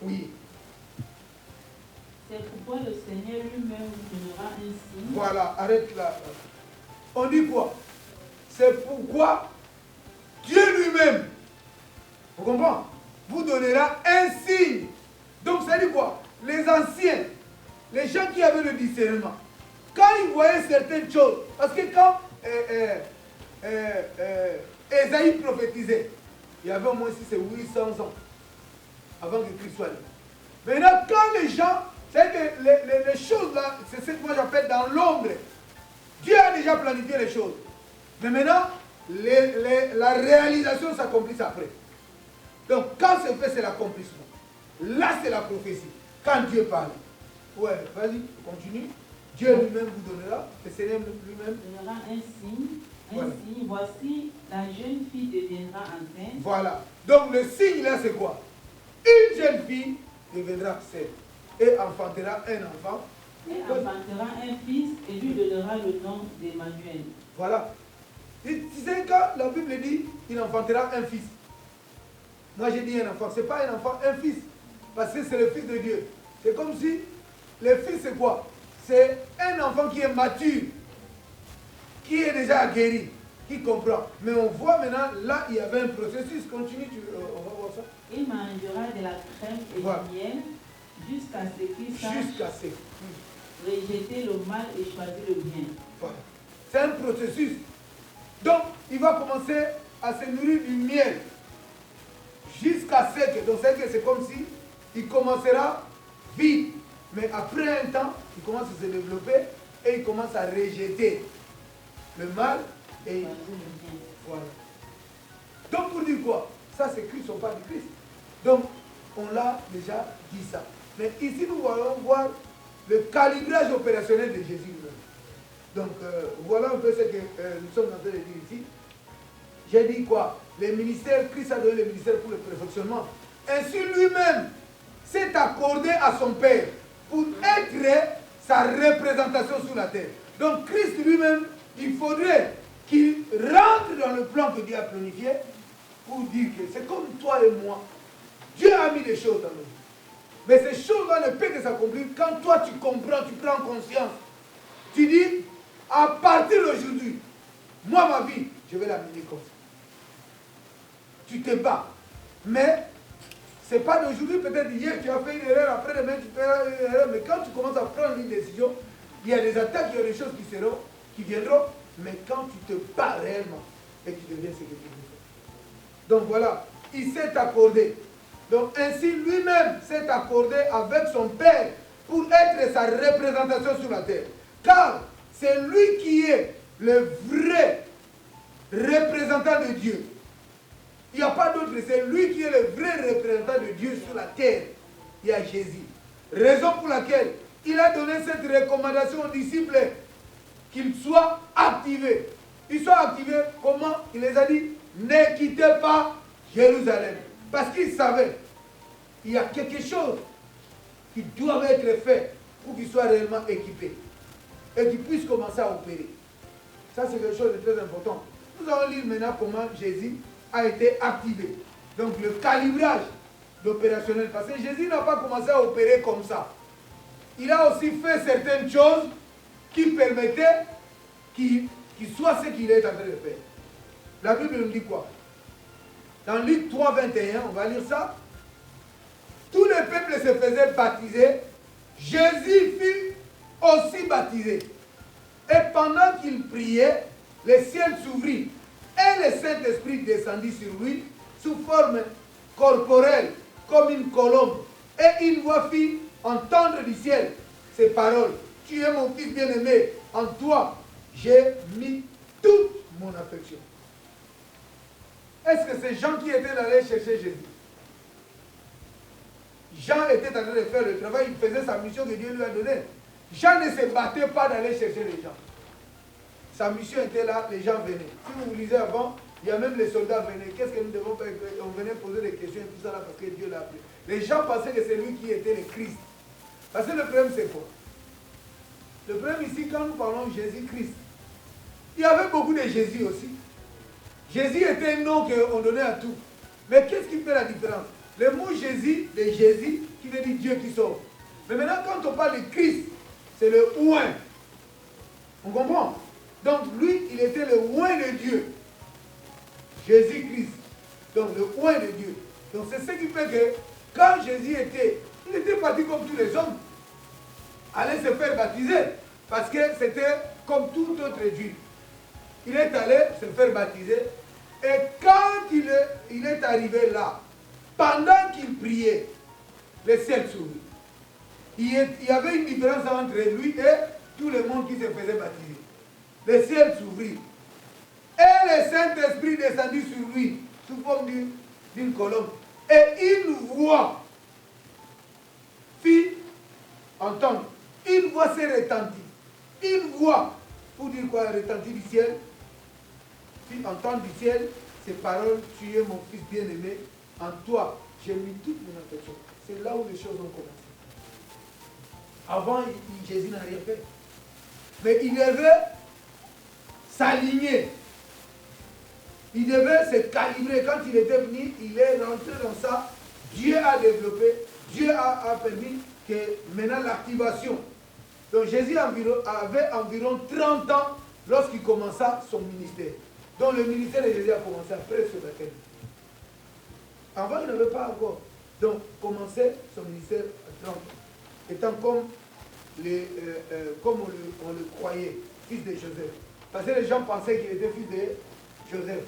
Oui. C'est pourquoi le Seigneur lui-même vous donnera un signe. Voilà, arrête là. On dit quoi? C'est pourquoi Dieu lui-même, vous comprenez? Vous donnera un signe. Donc ça dit quoi? Les anciens, les gens qui avaient le discernement, quand ils voyaient certaines choses, parce que quand Ésaïe prophétisait, il y avait au moins 800 ans avant que Christ soit là. Maintenant, quand les gens, c'est que les choses là, c'est ce que moi j'appelle dans l'ombre. Dieu a déjà planifié les choses. Mais maintenant, la réalisation s'accomplit après. Donc, quand c'est fait, c'est l'accomplissement. Là, c'est la prophétie. Quand Dieu parle. Ouais, vas-y, continue. Dieu lui-même vous donnera, le Seigneur lui-même donnera un signe. Ainsi, voici, la jeune fille deviendra enceinte. Voilà. Donc, le signe là, c'est quoi? Une jeune fille deviendra enceinte et enfantera un enfant. Et enfantera un fils et lui donnera le nom d'Emmanuel. Voilà. Tu sais, quand la Bible dit il enfantera un fils. Moi, j'ai dit un enfant. Ce n'est pas un enfant, un fils. Parce que c'est le fils de Dieu. C'est comme si le fils, c'est quoi? C'est un enfant qui est mature, qui est déjà guéri. qui comprend. Mais on voit maintenant, là, il y avait un processus. Continue, on va voir ça. Il mangera de la crème et Voilà. du miel jusqu'à ce qu'il sache Jusqu'à ce. rejeter le mal et choisir le bien. Voilà. C'est un processus. Donc, il va commencer à se nourrir du miel jusqu'à ce que, donc c'est comme si il commencera vite, mais après un temps, il commence à se développer et il commence à rejeter le mal et Choisir le bien. voilà. Donc pour dire quoi? Ça c'est Christ, on parle de Christ. Donc on l'a déjà dit ça. Mais ici nous allons voir le calibrage opérationnel de Jésus lui-même. Donc voilà un peu ce que nous sommes en train de dire ici. J'ai dit quoi? Les ministères, Christ a donné le ministère pour le perfectionnement. Ainsi lui-même s'est accordé à son Père pour être sa représentation sur la terre. Donc Christ lui-même, il faudrait qu'il rentre dans le plan que Dieu a planifié pour dire que c'est comme toi et moi. Dieu a mis des choses dans nous. Mais ces choses-là ne peuvent que s'accomplir quand toi tu comprends, tu prends conscience. Tu dis, à partir d'aujourd'hui, moi ma vie, je vais la mener comme ça. Tu te bats. Mais ce n'est pas d'aujourd'hui, peut-être hier tu as fait une erreur, après-demain tu fais une erreur. Mais quand tu commences à prendre une décision, il y a des attaques, il y a des choses qui viendront. Mais quand tu te bats réellement et tu deviens ce que tu veux faire. Donc voilà, il s'est accordé. Donc ainsi lui-même s'est accordé avec son Père pour être sa représentation sur la terre. Car c'est lui qui est le vrai représentant de Dieu. Il n'y a pas d'autre, c'est lui qui est le vrai représentant de Dieu sur la terre. Il y a Jésus. Raison pour laquelle il a donné cette recommandation aux disciples qu'ils soient activés. Ils sont activés, comment? Il les a dit, ne quittez pas Jérusalem. Parce qu'ils savaient, il y a quelque chose qui doit être fait pour qu'ils soient réellement équipés. Et qu'ils puissent commencer à opérer. Ça, c'est quelque chose de très important. Nous allons lire maintenant comment Jésus a été activé. Donc le calibrage d'opérationnel. Parce que Jésus n'a pas commencé à opérer comme ça. Il a aussi fait certaines choses qui permettaient qu'il soit ce qu'il est en train de faire. La Bible nous dit quoi? Dans Luc 3, 21, on va lire ça. Tout le peuple se faisait baptiser. Jésus fut aussi baptisé. Et pendant qu'il priait, le ciel s'ouvrit. Et le Saint-Esprit descendit sur lui sous forme corporelle, comme une colombe. Et une voix fit entendre du ciel ces paroles. Tu es mon fils bien-aimé, en toi j'ai mis toute mon affection. Est-ce que c'est Jean qui était allé chercher Jésus? Jean était en train de faire le travail, il faisait sa mission que Dieu lui a donnée. Jean ne se battait pas d'aller chercher les gens. Sa mission était là, les gens venaient. Si vous lisez avant, il y a même les soldats venaient. Qu'est-ce que nous devons faire? On venait poser des questions et tout ça là parce que Dieu l'a appelé. Les gens pensaient que c'est lui qui était le Christ. Parce que le problème c'est quoi? Le problème ici, quand nous parlons de Jésus-Christ, il y avait beaucoup de Jésus aussi. Jésus était un nom qu'on donnait à tout. Mais qu'est-ce qui fait la différence? Le mot Jésus, de Jésus, qui veut dire Dieu qui sauve. Mais maintenant, quand on parle de Christ, c'est le oint. On comprend? Donc lui, il était le oint de Dieu. Jésus-Christ. Donc le oint de Dieu. Donc c'est ce qui fait que quand Jésus était, il était parti comme tous les hommes. Aller se faire baptiser. Parce que c'était comme tout autre Dieu. Il est allé se faire baptiser. Et quand il est arrivé là, pendant qu'il priait, le ciel s'ouvrit. Il y avait une différence entre lui et tout le monde qui se faisait baptiser. Le ciel s'ouvrit. Et le Saint-Esprit descendit sur lui, sous forme d'une colombe. Et une voix fit entendre. Une voix s'est retentie. Une voix, pour dire quoi, retentit du ciel, fit entendre du ciel ces paroles, tu es mon fils bien-aimé, en toi j'ai mis toute mon affection. C'est là où les choses ont commencé. Avant, Jésus n'a rien fait. Mais il devait s'aligner. Il devait se calibrer. Quand il était venu, il est rentré dans ça. Dieu a développé, Dieu a permis que maintenant l'activation. Donc Jésus avait environ 30 ans lorsqu'il commença son ministère. Donc le ministère de Jésus a commencé après ce baptême. Avant, il n'avait pas encore. Donc, commençait son ministère à 30 ans. Étant comme, comme on le croyait, fils de Joseph. Parce que les gens pensaient qu'il était fils de Joseph.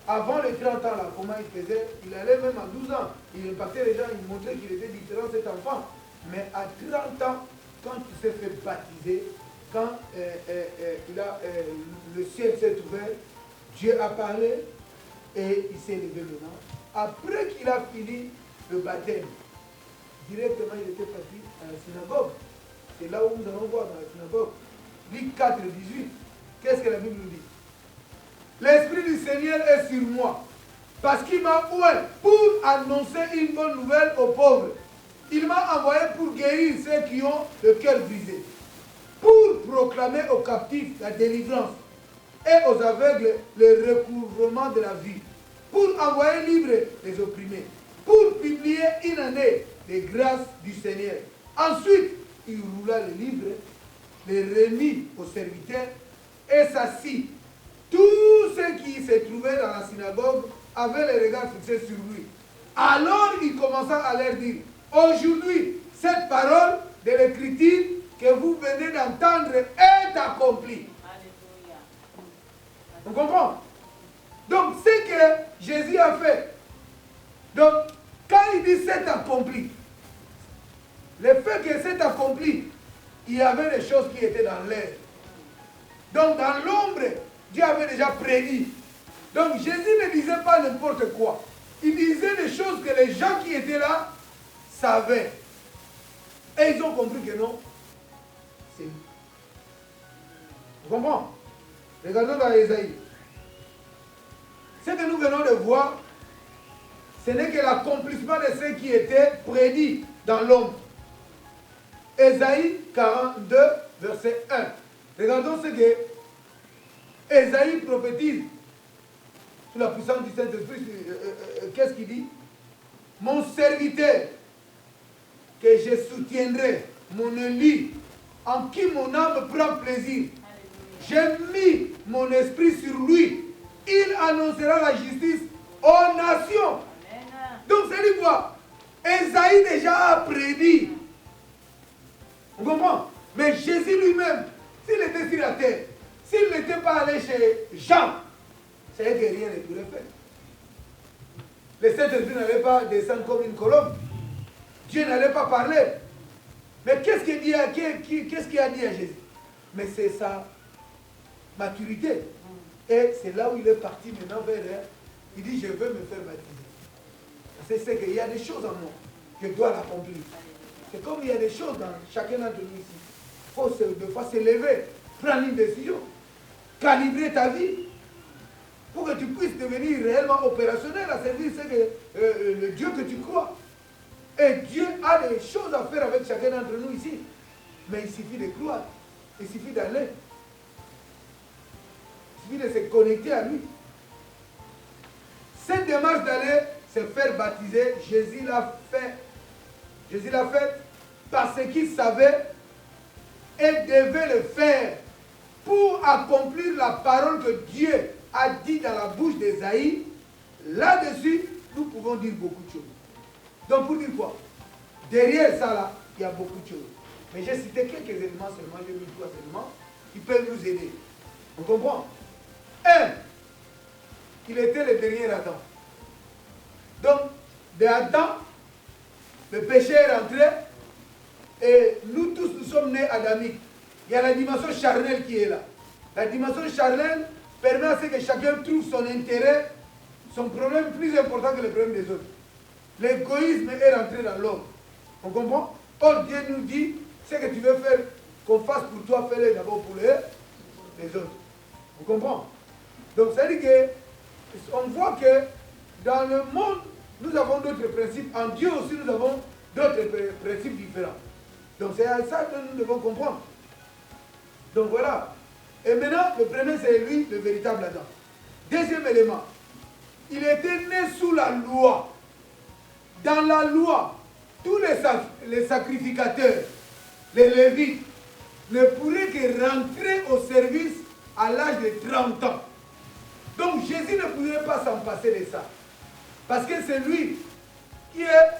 Avant les 30 ans, là, comment il faisait? Il allait même à 12 ans. Il impactait les gens, il montrait qu'il était différent, cet enfant. Mais à 30 ans, quand il s'est fait baptiser, quand le ciel s'est ouvert, Dieu a parlé et il s'est levé maintenant. Après qu'il a fini le baptême, directement il était parti à la synagogue. C'est là où nous allons voir dans la synagogue. Luc 4, 18. Qu'est-ce que la Bible nous dit? L'Esprit du Seigneur est sur moi, parce qu'il m'a oint pour annoncer une bonne nouvelle aux pauvres. Il m'a envoyé pour guérir ceux qui ont le cœur brisé, pour proclamer aux captifs la délivrance et aux aveugles le recouvrement de la vie, pour envoyer libres les opprimés, pour publier une année de grâce du Seigneur. Ensuite, il roula le livre, les remit aux serviteurs et s'assit. Tous ceux qui se trouvaient dans la synagogue avaient les regards fixés sur lui. Alors il commença à leur dire, aujourd'hui, cette parole de l'Écriture que vous venez d'entendre est accomplie. Alléluia. On comprend? Donc, ce que Jésus a fait, donc, quand il dit c'est accompli, le fait que c'est accompli, il y avait des choses qui étaient dans l'air. Donc, dans l'ombre, Dieu avait déjà prédit. Donc, Jésus ne disait pas n'importe quoi. Il disait des choses que les gens qui étaient là savaient. Et ils ont compris que non, c'est lui. Vous comprenez? Regardons dans Ésaïe. Ce que nous venons de voir, ce n'est que l'accomplissement de ce qui était prédit dans l'ombre. Ésaïe 42, verset 1. Regardons ce que Ésaïe prophétise sous la puissance du Saint-Esprit. Qu'est-ce qu'il dit? Mon serviteur, que je soutiendrai, mon élu, en qui mon âme prend plaisir. J'ai mis mon esprit sur lui. Il annoncera la justice aux nations. Amen. Donc c'est dit quoi? Ésaïe déjà a prédit. On comprend? Mais Jésus lui-même, s'il était sur la terre, s'il n'était pas allé chez Jean, c'est que rien ne pourrait faire. Le Saint-Esprit n'allait pas descendre comme une colombe. Dieu n'allait pas parler. Mais qu'est-ce qu'il a dit à Jésus? Mais c'est sa maturité. Et c'est là où il est parti maintenant vers elle. Il dit, je veux me faire baptiser. C'est qu'il y a des choses en moi. Je dois l'accomplir. C'est comme il y a des choses dans chacun d'entre nous ici. Il faut des fois se lever, prendre une décision, calibrer ta vie, pour que tu puisses devenir réellement opérationnel à servir le Dieu que tu crois. Et Dieu a des choses à faire avec chacun d'entre nous ici. Mais il suffit de croire. Il suffit d'aller. Il suffit de se connecter à lui. Cette démarche d'aller se faire baptiser, Jésus l'a fait. Jésus l'a fait parce qu'il savait et devait le faire pour accomplir la parole que Dieu a dit dans la bouche d'Ésaïe. Là-dessus, nous pouvons dire beaucoup de choses. Donc pour dire quoi? Derrière ça là, il y a beaucoup de choses. Mais j'ai cité quelques éléments seulement, j'ai mis 3 éléments qui peuvent nous aider. On comprend? 1. Il était le dernier Adam. Donc, de Adam, le péché est rentré et nous tous nous sommes nés adamiques. Il y a la dimension charnelle qui est là. La dimension charnelle permet à ce que chacun trouve son intérêt, son problème plus important que le problème des autres. L'égoïsme est rentré dans l'homme. On comprend? Or, Dieu nous dit, ce que tu veux faire, qu'on fasse pour toi, fais-le d'abord pour les autres. On comprend? Donc, ça veut dire qu'on voit que dans le monde, nous avons d'autres principes. En Dieu aussi, nous avons d'autres principes différents. Donc, c'est à ça que nous devons comprendre. Donc, voilà. Et maintenant, le premier, c'est lui, le véritable Adam. Deuxième élément, il était né sous la loi. Dans la loi, tous les sacrificateurs, les Lévites, ne pourraient que rentrer au service à l'âge de 30 ans. Donc Jésus ne pouvait pas s'en passer de ça. Parce que c'est lui qui est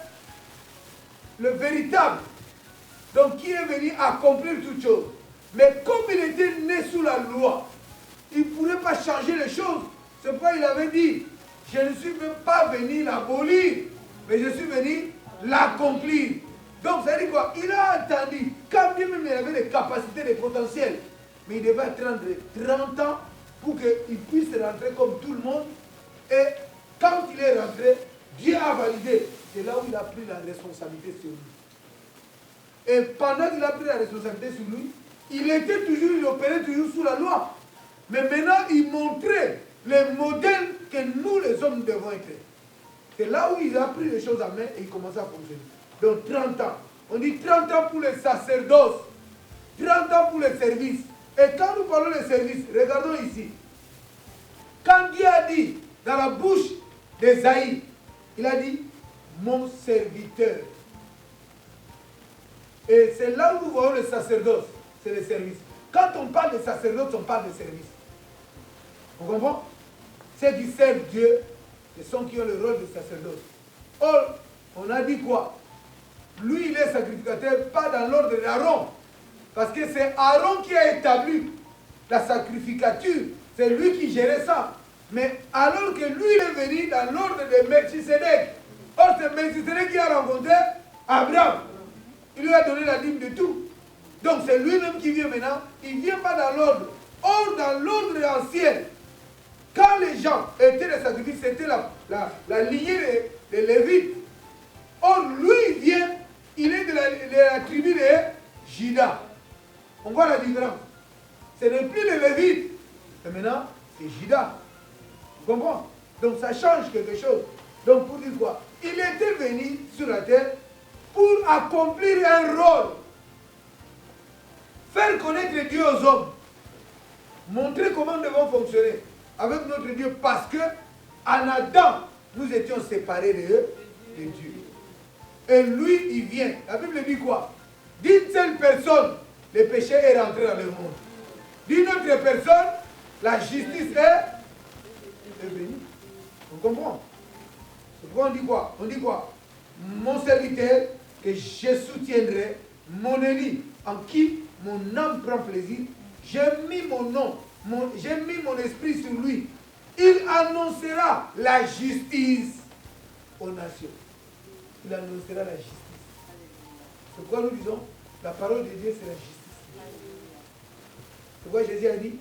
le véritable. Donc qui est venu accomplir toutes choses. Mais comme il était né sous la loi, il ne pourrait pas changer les choses. C'est pourquoi il avait dit, je ne suis même pas venu l'abolir, mais je suis venu l'accomplir. Donc ça dit quoi? Il a attendu, quand bien même il avait des capacités, des potentiels, mais il devait attendre 30 ans pour qu'il puisse rentrer comme tout le monde. Et quand il est rentré, Dieu a validé. C'est là où il a pris la responsabilité sur lui. Et pendant qu'il a pris la responsabilité sur lui, il opérait toujours sous la loi. Mais maintenant, il montrait les modèles que nous, les hommes, devons être. C'est là où il a pris les choses en main et il commençait à fonctionner. Donc 30 ans. On dit 30 ans pour le sacerdoce, 30 ans pour le service. Et quand nous parlons de service, regardons ici. Quand Dieu a dit dans la bouche d'Ésaïe, il a dit mon serviteur. Et c'est là où nous voyons le sacerdoce, c'est le service. Quand on parle de sacerdoce, on parle de service. On comprend? Ceux qui servent Dieu, ce sont qui ont le rôle de sacerdoce. Or, on a dit quoi? Lui, il est sacrificateur, pas dans l'ordre d'Aaron. Parce que c'est Aaron qui a établi la sacrificature. C'est lui qui gérait ça. Mais alors que lui, il est venu dans l'ordre de Melchisedec. Or, c'est Melchisedec qui a rencontré Abraham. Il lui a donné la dîme de tout. Donc, c'est lui-même qui vient maintenant. Il ne vient pas dans l'ordre. Or, dans l'ordre ancien, quand les gens étaient les sacrifices, c'était la lignée des Lévites. Or, lui, il vient, il est de la tribu de Juda. On voit la différence. Ce n'est plus les Lévites. Et maintenant, c'est Juda. Vous comprenez? Donc, ça change quelque chose. Donc, pour dire quoi? Il était venu sur la terre pour accomplir un rôle. Faire connaître Dieu aux hommes. Montrer comment nous devons fonctionner avec notre Dieu. Parce que, en Adam, nous étions séparés de Dieu. Et lui, il vient. La Bible dit quoi? D'une seule personne, le péché est rentré dans le monde. D'une autre personne, la justice est venue. On comprend? C'est pourquoi on dit quoi? On dit quoi? Mon serviteur, que je soutiendrai, mon élu, en qui mon âme prend plaisir, j'ai mis mon nom, j'ai mis mon esprit sur lui. Il annoncera la justice aux nations. Il annoncera la justice. C'est pourquoi nous disons, la parole de Dieu, c'est la justice. C'est pourquoi Jésus a dit,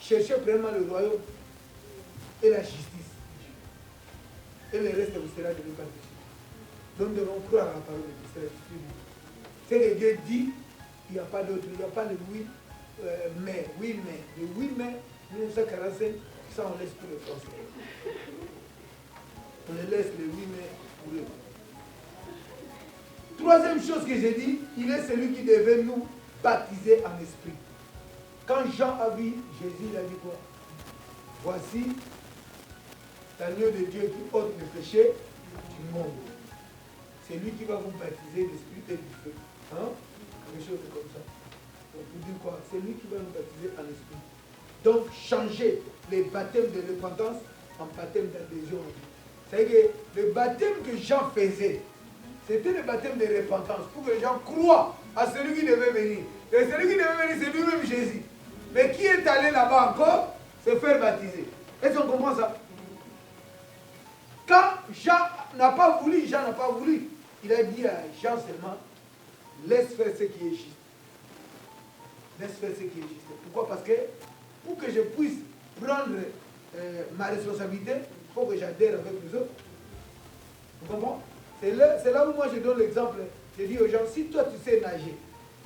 cherchez premièrement le royaume et la justice. Et le reste vous sera donné par Dieu. Donc nous devons croire à la parole de Dieu. C'est la justice. Ce que Dieu dit, il n'y a pas d'autre. Il n'y a pas de oui, mais. Oui, mais. Le oui, mais, 1945, ça on laisse tout le français. On les laisse les oui, mais pour eux. Troisième chose que j'ai dit, il est celui qui devait nous baptiser en esprit. Quand Jean a vu Jésus, il a dit quoi? Voici l'agneau de Dieu qui ôte le péché du monde. C'est lui qui va vous baptiser d'esprit et du feu. Hein? Quelque chose comme ça. Donc vous dites quoi? C'est lui qui va nous baptiser en esprit. Donc changer les baptêmes de repentance en baptême d'adhésion à Dieu. C'est-à-dire que le baptême que Jean faisait, c'était le baptême de repentance pour que les gens croient à celui qui devait venir. Et celui qui devait venir, c'est lui-même Jésus. Mais qui est allé là-bas encore se faire baptiser? Est-ce qu'on comprend ça? Quand Jean n'a pas voulu, il a dit à Jean seulement, laisse faire ce qui est juste. Laisse faire ce qui est juste. Pourquoi? Parce que pour que je puisse prendre ma responsabilité, il faut que j'adhère avec les autres. Vous comprenez? C'est là où moi je donne l'exemple. Je dis aux gens, si toi tu sais nager,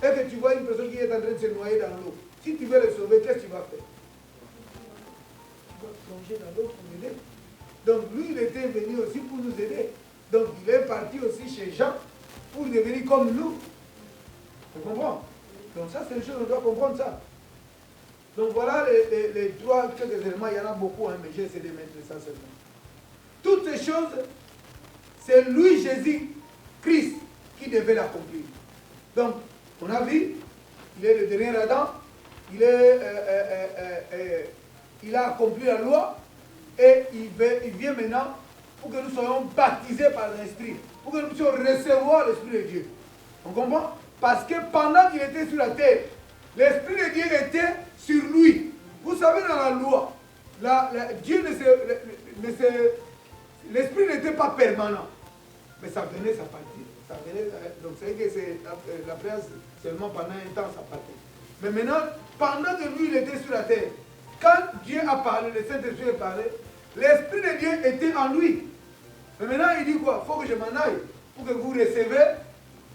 et que tu vois une personne qui est en train de se noyer dans l'eau, si tu veux le sauver, qu'est-ce que tu vas faire? Tu vas plonger dans l'eau pour m'aider. Donc lui, il était venu aussi pour nous aider. Donc il est parti aussi chez Jean pour devenir comme nous. Tu comprends? Donc ça, c'est une chose, on doit comprendre ça. Donc voilà les trois, quelques éléments, il y en a beaucoup, hein, mais j'ai essayé de mettre ça seulement. Toutes ces choses, c'est lui, Jésus-Christ, qui devait l'accomplir. Donc, on a vu, il est le dernier Adam, il il a accompli la loi et il vient maintenant pour que nous soyons baptisés par l'Esprit, pour que nous puissions recevoir l'Esprit de Dieu. On comprend? Parce que pendant qu'il était sur la terre, l'Esprit de Dieu était sur lui. Vous savez, dans la loi, l'Esprit n'était pas permanent. Mais ça venait, ça partait. Ça venait, donc c'est que c'est la prière seulement pendant un temps, ça partait. Mais maintenant, pendant que lui, il était sur la terre, quand Dieu a parlé, le Saint-Esprit a parlé, l'Esprit de Dieu était en lui. Mais maintenant, il dit quoi? Il faut que je m'en aille pour que vous recevez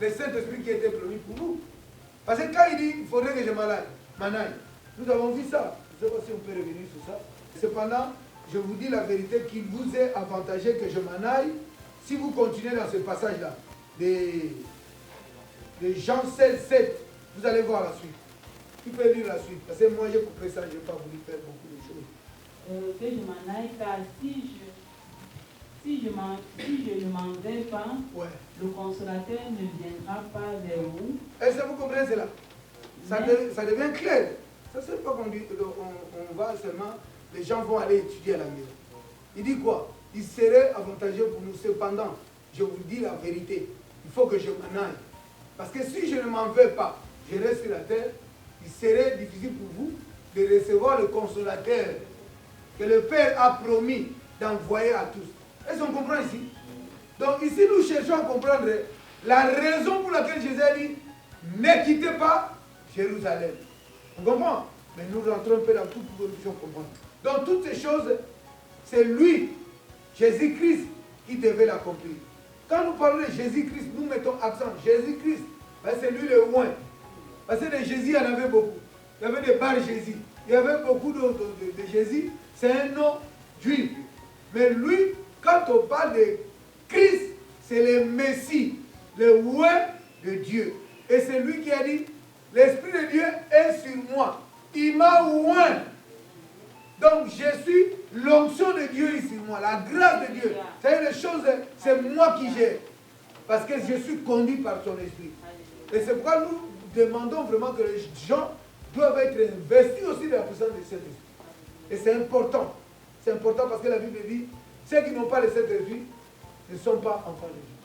le Saint-Esprit qui était promis pour vous. Parce que quand il dit, il faudrait que je m'en aille, nous avons vu ça. Je ne sais pas si on peut revenir sur ça. Cependant, je vous dis la vérité, qu'il vous est avantageux que je m'en aille. Si vous continuez dans ce passage-là, de Jean 16, 7, vous allez voir la suite. Tu peux lire la suite, parce que moi j'ai coupé ça, je n'ai pas voulu faire beaucoup de choses. Que je m'en aille, car si je ne m'en vais pas, ouais, le consolateur ne viendra pas vers vous. Est-ce que vous comprenez cela? Ça devient clair. Ça, c'est pas qu'on dit, on va seulement, les gens vont aller étudier à la maison. Il dit quoi? Il serait avantageux pour nous. Cependant, je vous dis la vérité, il faut que je m'en aille. Parce que si je ne m'en vais pas, je reste sur la terre, il serait difficile pour vous de recevoir le consolateur que le Père a promis d'envoyer à tous. Est-ce qu'on comprend ici? Donc ici, nous cherchons à comprendre la raison pour laquelle Jésus a dit « Ne quittez pas Jérusalem ». On comprend? Mais nous rentrons un peu dans tout pour que nous puissions comprendre. Donc toutes ces choses, c'est lui, Jésus-Christ, qui devait l'accomplir. Quand nous parlons de Jésus-Christ, nous mettons accent. Jésus-Christ, ben c'est lui le oint. Parce que de Jésus, il y en avait beaucoup. Il y avait des Bar Jésus. Il y avait beaucoup de Jésus. C'est un nom juif. Mais lui, quand on parle de Christ, c'est le Messie, le oint de Dieu. Et c'est lui qui a dit, l'Esprit de Dieu est sur moi. Il m'a oint. Donc je suis l'onction de Dieu ici, moi, la grâce de Dieu. C'est les choses, c'est moi qui gère. Parce que je suis conduit par son esprit. Et c'est pourquoi nous demandons vraiment que les gens doivent être investis aussi de la puissance de cet esprit. Et c'est important. C'est important parce que la Bible dit, ceux qui n'ont pas le Saint-Esprit ne sont pas enfants de Dieu.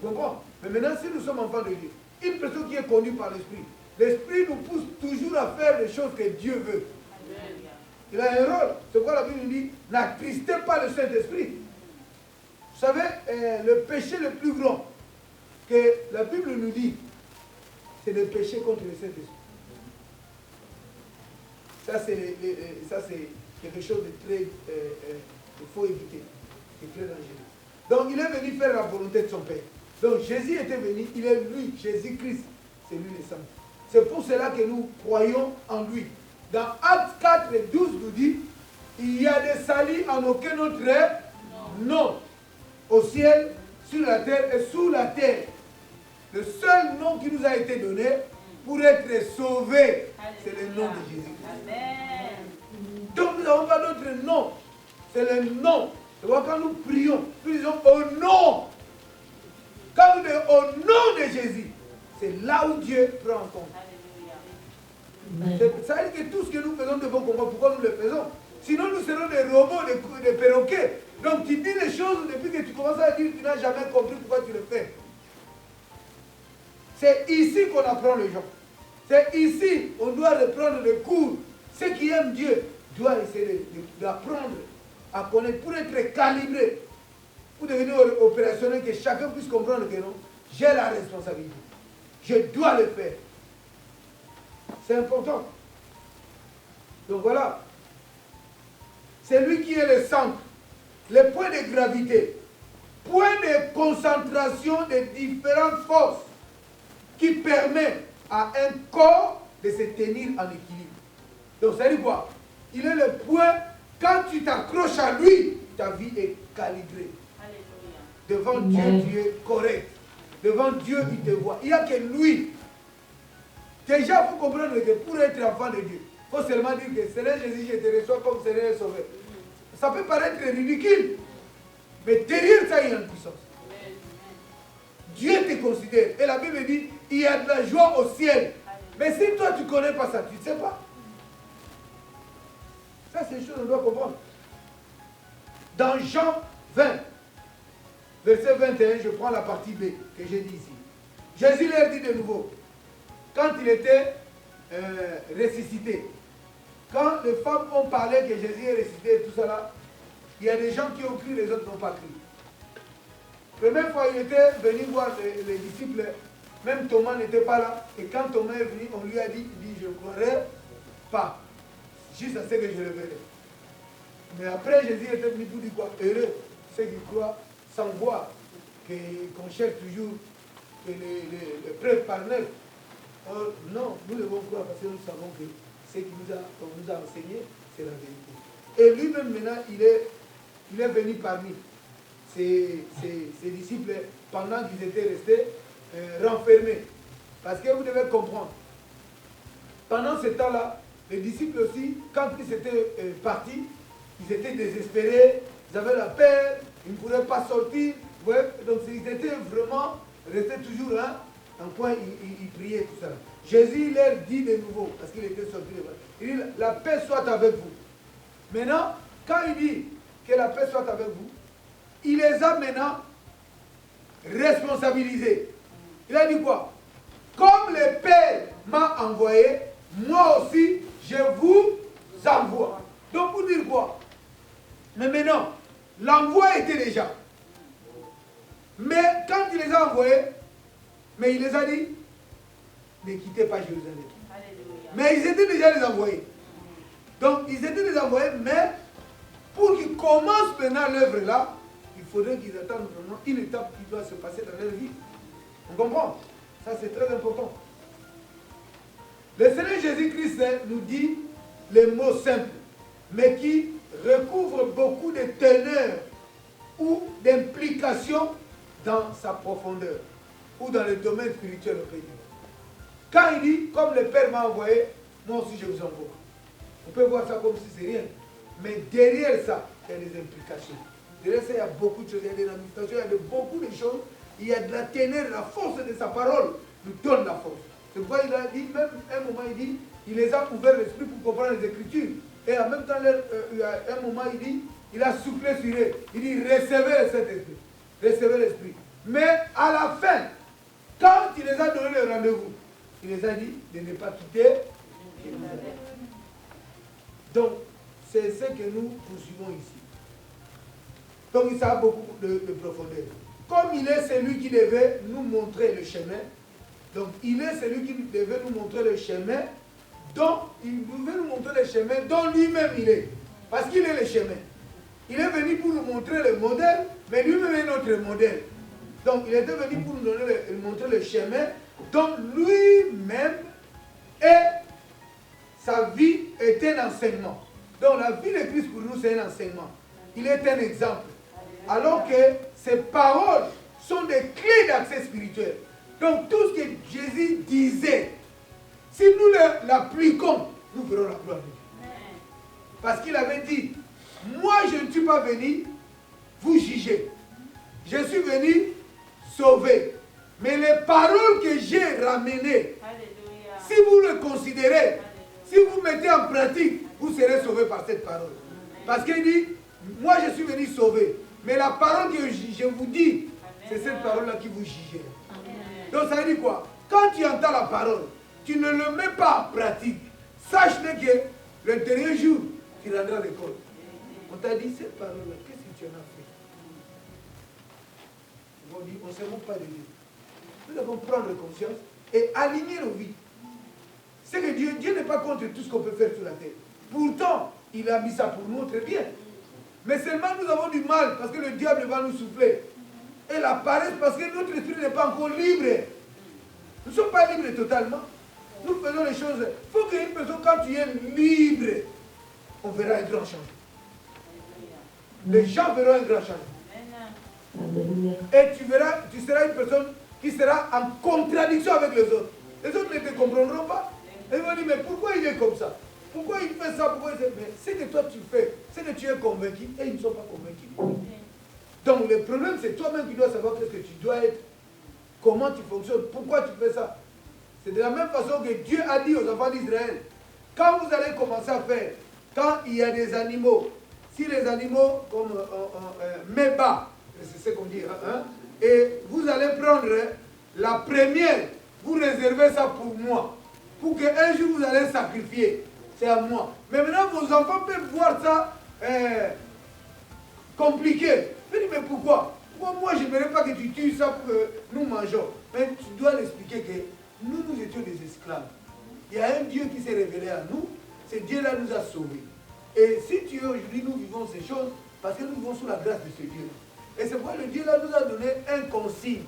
Vous comprenez? Mais maintenant, si nous sommes enfants de Dieu, une personne qui est conduite par l'Esprit, l'Esprit nous pousse toujours à faire les choses que Dieu veut. Il a un rôle. C'est pourquoi la Bible dit, n'attristez pas le Saint-Esprit. Vous savez, le péché le plus grand que la Bible nous dit, c'est le péché contre le Saint-Esprit. Ça, c'est quelque chose de très... qu'il faut éviter. C'est très dangereux. Donc, il est venu faire la volonté de son Père. Donc, Jésus était venu, il est lui, Jésus-Christ, c'est lui le Saint. C'est pour cela que nous croyons en lui. Dans Actes 4, 12 nous dit, il y a des salis en aucun autre nom. Au ciel, sur la terre et sous la terre. Le seul nom qui nous a été donné pour être sauvés, c'est le nom de Jésus. Amen. Donc nous n'avons pas d'autre nom. C'est le nom. C'est pourquoi quand nous prions, nous disons au nom. Quand nous disons au nom de Jésus, c'est là où Dieu prend en compte. Ça veut dire que tout ce que nous faisons, nous devons comprendre pourquoi nous le faisons. Sinon, nous serons des robots, des perroquets. Donc, tu dis les choses depuis que tu commences à dire, tu n'as jamais compris pourquoi tu le fais. C'est ici qu'on apprend les gens. C'est ici qu'on doit reprendre les cours. Ceux qui aiment Dieu doivent essayer d'apprendre à connaître pour être calibré, pour devenir opérationnel, que chacun puisse comprendre que non, j'ai la responsabilité. Je dois le faire. C'est important. Donc voilà. C'est lui qui est le centre, le point de gravité, point de concentration des différentes forces qui permet à un corps de se tenir en équilibre. Donc ça veut dire quoi? Il est le point, quand tu t'accroches à lui, ta vie est calibrée. Alléluia. Devant Dieu, tu es correct. Devant Dieu, il te voit. Il n'y a que lui. Déjà, il faut comprendre que pour être enfant de Dieu, il faut seulement dire que Seigneur Jésus, je te reçois comme Seigneur et Sauveur. Ça peut paraître ridicule, mais derrière ça, il y a une puissance. Dieu te considère. Et la Bible dit, il y a de la joie au ciel. Mais si toi, tu ne connais pas ça, tu ne sais pas. Ça, c'est une chose qu'on doit comprendre. Dans Jean 20, verset 21, je prends la partie B que j'ai dit ici. Jésus leur dit de nouveau, quand il était ressuscité, quand les femmes ont parlé que Jésus est ressuscité et tout ça là, il y a des gens qui ont cru, les autres n'ont pas cru. Première fois, il était venu voir les disciples, même Thomas n'était pas là. Et quand Thomas est venu, on lui a dit, je ne croirai pas, juste à ce que je le verrai. Mais après, Jésus était venu pour dire quoi? Heureux, ceux qui croient sans voir, qu'on cherche toujours que les preuves par neuf. Or, non, nous devons croire parce que nous savons que ce qu'on nous a enseigné, c'est la vérité. Et lui-même, maintenant, il est venu parmi ses disciples pendant qu'ils étaient restés renfermés. Parce que vous devez comprendre, pendant ce temps-là, les disciples aussi, quand ils étaient partis, ils étaient désespérés, ils avaient la peur, ils ne pouvaient pas sortir. Ouais, donc ils étaient vraiment restés toujours en coin, ils priaient tout ça. Jésus leur dit de nouveau, parce qu'il était sorti de là, il dit, la paix soit avec vous. Maintenant, quand il dit que la paix soit avec vous, il les a maintenant responsabilisés. Il a dit quoi? Comme le Père m'a envoyé, moi aussi, je vous envoie. Donc pour dire quoi? Mais maintenant, l'envoi était déjà. Mais quand il les a envoyés, mais il les a dit, ne quittez pas Jérusalem. Alléluia. Mais ils étaient déjà les envoyés. Donc ils étaient les envoyés, mais pour qu'ils commencent maintenant l'œuvre là, il faudrait qu'ils attendent vraiment une étape qui doit se passer dans leur vie. On comprend? Ça c'est très important. Le Seigneur Jésus-Christ nous dit les mots simples, mais qui recouvrent beaucoup de teneur ou d'implication dans sa profondeur ou dans le domaine spirituel au pays. Quand il dit, comme le Père m'a envoyé, moi aussi je vous envoie. On peut voir ça comme si c'est rien. Mais derrière ça, il y a des implications. Derrière ça, il y a beaucoup de choses. Il y a des ramifications, il y a beaucoup de choses. Il y a de la teneur, la force de sa parole nous donne la force. C'est pourquoi il a dit, même un moment, il dit, il les a ouverts l'esprit pour comprendre les Écritures. Et en même temps, un moment, il dit, il a soufflé sur eux. Il dit, recevez le Saint-Esprit. Recevez l'Esprit. Mais à la fin, quand il les a donné le rendez-vous, il les a dit de ne pas quitter Jérusalem. Donc, c'est ce que nous poursuivons ici. Donc, ça a beaucoup de profondeur. Comme il est celui qui devait nous montrer le chemin, donc il est celui qui devait nous montrer le chemin, donc il devait nous montrer le chemin dont lui-même il est. Parce qu'il est le chemin. Il est venu pour nous montrer le modèle, mais lui-même est notre modèle. Donc il était venu pour nous montrer le chemin dont lui-même et sa vie est un enseignement. Donc la vie de Christ pour nous c'est un enseignement. Il est un exemple. Alors que ces paroles sont des clés d'accès spirituel. Donc tout ce que Jésus disait, si nous l'appliquons, nous verrons la gloire de Dieu. Parce qu'il avait dit, moi je ne suis pas venu vous juger. Je suis venu sauver. Mais les paroles que j'ai ramenées, si vous le considérez, si vous mettez en pratique, vous serez sauvé par cette parole. Parce qu'il dit, moi je suis venu sauver. Mais la parole que je vous dis, c'est cette parole-là qui vous jugera. Donc ça veut dire quoi? Quand tu entends la parole, tu ne le mets pas en pratique. Sache-le que le dernier jour, tu rendras le compte. On t'a dit cette parole-là, qu'est-ce que tu en as fait? On ne se moque pas de Dieu. Nous devons prendre conscience et aligner nos vies. C'est que Dieu n'est pas contre tout ce qu'on peut faire sur la terre. Pourtant, il a mis ça pour nous très bien. Mais seulement nous avons du mal parce que le diable va nous souffler. Et la paresse parce que notre esprit n'est pas encore libre. Nous ne sommes pas libres totalement. Nous faisons les choses. Il faut qu'une personne, quand tu es libre, on verra un grand changement. Les gens verront un grand changement. Et tu verras, tu seras une personne qui sera en contradiction avec les autres. Les autres ne te comprendront pas. Ils vont dire, mais pourquoi il est comme ça? Pourquoi il fait ça? Pourquoi il fait... Mais ce que toi tu fais, c'est que tu es convaincu et ils ne sont pas convaincus. Donc le problème, c'est toi-même qui dois savoir qu'est-ce que tu dois être, comment tu fonctionnes, pourquoi tu fais ça. C'est de la même façon que Dieu a dit aux enfants d'Israël, quand vous allez commencer à faire quand il y a des animaux, si les animaux comme Meba, c'est ce qu'on dit, hein, et vous allez prendre la première, vous réservez ça pour moi, pour qu'un jour vous allez sacrifier, c'est à moi. Mais maintenant vos enfants peuvent voir ça compliqué. Je dis, mais pourquoi? Moi je ne voudrais pas que tu tues ça pour que nous mangeons. Mais tu dois l'expliquer que nous étions des esclaves. Il y a un Dieu qui s'est révélé à nous, ce Dieu-là nous a sauvés. Et si tu veux, aujourd'hui nous vivons ces choses, parce que nous vivons sous la grâce de ce Dieu-là. Et c'est pourquoi le Dieu-là nous a donné un consigne,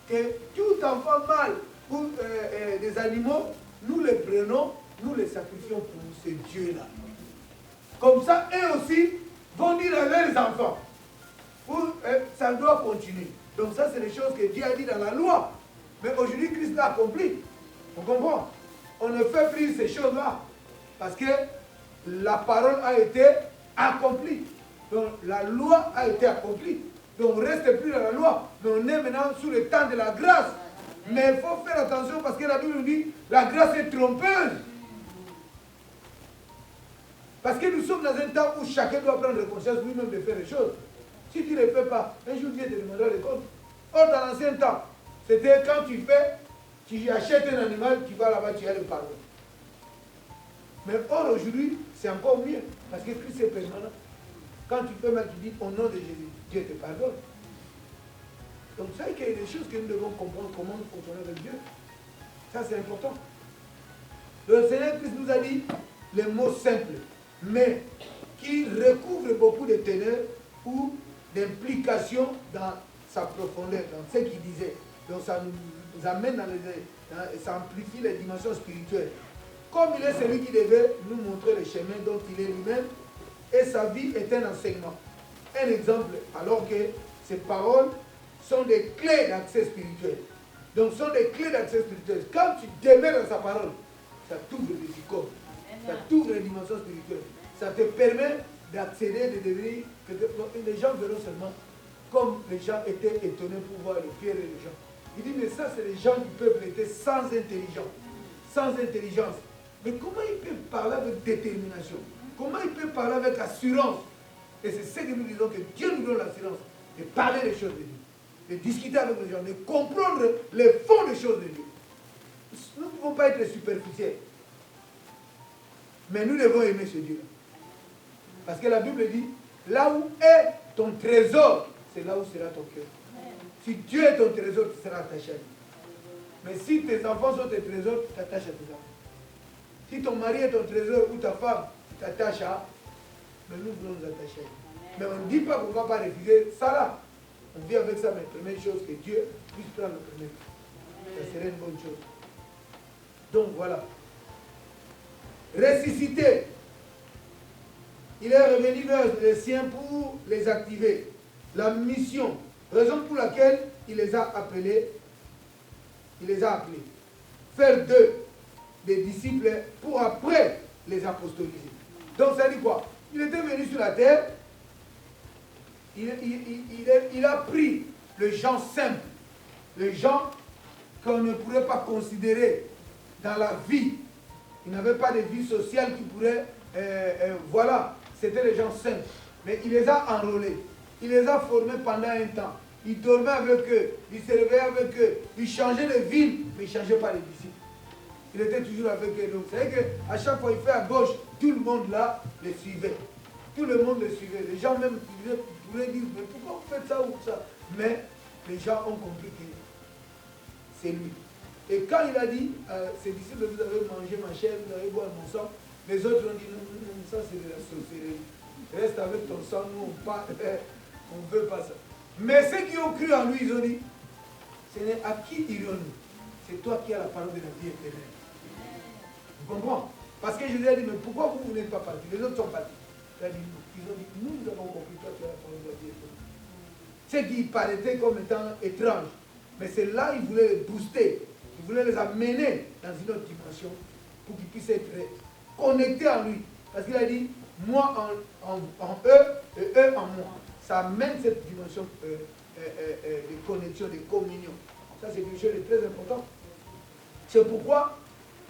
que tout enfant mâle ou des animaux, nous les prenons, nous les sacrifions pour ce Dieu-là. Comme ça, eux aussi vont dire à leurs enfants. Ça doit continuer. Donc ça, c'est les choses que Dieu a dit dans la loi. Mais aujourd'hui, Christ l'a accompli. On comprend? On ne fait plus ces choses-là. Parce que la parole a été accomplie. Donc la loi a été accomplie. Donc on ne reste plus dans la loi. Mais on est maintenant sous le temps de la grâce. Mais il faut faire attention parce que la Bible nous dit la grâce est trompeuse. Parce que nous sommes dans un temps où chacun doit prendre conscience lui-même de faire les choses. Si tu ne le fais pas, un jour Dieu te demandera des comptes. Or, dans l'ancien temps, c'était quand tu fais, tu achètes un animal, tu vas là-bas, tu as le pardon. Mais or, aujourd'hui, c'est encore mieux. Parce que Christ est permanent. Quand tu fais mal, tu dis au nom de Jésus, Dieu te pardonne. Donc, ça, il y a des choses que nous devons comprendre comment nous fonctionnons avec Dieu. Ça, c'est important. Le Seigneur Christ nous a dit les mots simples, mais qui recouvrent beaucoup de teneur ou d'implication dans sa profondeur, dans ce qu'il disait. Donc ça nous amène ça amplifie les dimensions spirituelles. Comme il est celui qui devait nous montrer le chemin dont il est lui-même, et sa vie est un enseignement. Un exemple, alors que ces paroles sont des clés d'accès spirituel. Donc, ce sont des clés d'accès spirituel. Quand tu demeures dans sa parole, ça t'ouvre les icônes, ça t'ouvre les dimensions spirituelles. Ça te permet d'accéder, de devenir... Les gens verront seulement comme les gens étaient étonnés pour voir les pierres et les gens. Il dit, mais ça, c'est les gens du peuple étaient sans intelligence. Sans intelligence. Mais comment ils peuvent parler avec détermination? Comment ils peuvent parler avec assurance? Et c'est ce que nous disons, que Dieu nous donne l'assurance de parler des choses de Dieu, de discuter avec les gens, de comprendre les fonds des choses de Dieu. Nous ne pouvons pas être superficiels. Mais nous devons aimer ce Dieu-là. Parce que la Bible dit, là où est ton trésor, c'est là où sera ton cœur. Si Dieu est ton trésor, tu seras attaché à lui. Mais si tes enfants sont tes trésors, tu t'attaches à tes enfants. Si ton mari est ton trésor ou ta femme, tu t'attaches à... Mais nous voulons nous attacher à lui. Mais on ne dit pas qu'on ne va pas refuser ça là. On vit avec ça, mais la première chose, que Dieu puisse prendre le premier. Ça serait une bonne chose. Donc voilà. Ressuscité. Il est revenu vers les siens pour les activer. La mission, raison pour laquelle il les a appelés, faire d'eux des disciples pour après les apostoliser. Donc ça dit quoi? Il était venu sur la terre, il a pris les gens simples, les gens qu'on ne pourrait pas considérer dans la vie. Ils n'avaient pas de vie sociale qui pourrait, voilà, c'était les gens simples. Mais il les a enrôlés, il les a formés pendant un temps. Il dormait avec eux, il se réveillait avec eux, il changeait de ville, mais il ne changeait pas les disciples. Il était toujours avec eux. Donc c'est vrai qu'à chaque fois qu'il fait à gauche, tout le monde là les suivait. Tout le monde les suivait. Les gens même pourraient dire, mais pourquoi vous faites ça ou ça? Mais les gens ont compris que c'est lui. Et quand il a dit, ses disciples, vous avez mangé ma chair, vous avez boire mon sang, les autres ont dit, non, non, ça c'est de la sorcellerie. Reste avec ton sang, nous on ne veut pas ça. Mais ceux qui ont cru en lui, ils ont dit, Seigneur, à qui irons-nous? C'est toi qui as la parole de la vie éternelle. Vous comprenez? Parce que Jésus a dit, mais pourquoi vous n'êtes pas partis? Les autres sont partis. Ils ont dit, nous avons compris, toi tu as la parole de la vie éternelle. Ce qui paraissait comme étant étrange. Mais c'est là qu'il voulait les booster. Il voulait les amener dans une autre dimension pour qu'ils puissent être connectés en lui. Parce qu'il a dit, moi en eux et eux en moi. Ça amène cette dimension de connexion, de communion. Ça, c'est quelque chose de très important. C'est pourquoi,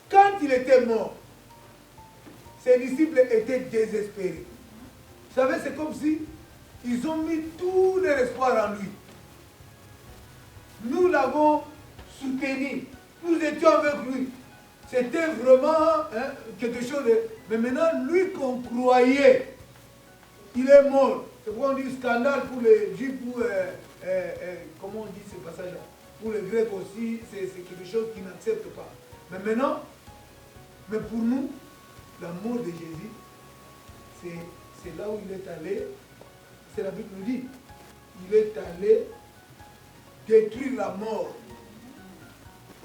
quand il était mort, ce ses disciples étaient désespérés. Vous savez, c'est comme si ils ont mis tout leur espoir en lui. Nous l'avons soutenu. Nous étions avec lui. C'était vraiment quelque chose de... Mais maintenant, lui qu'on croyait, il est mort. C'est pourquoi on dit scandale pour les Juifs, pour... comment on dit ce passage-là? Pour les Grecs aussi, c'est quelque chose qu'ils n'acceptent pas. Mais maintenant, mais pour nous, la mort de Jésus, c'est là où il est allé. C'est la Bible nous dit. Il est allé détruire la mort.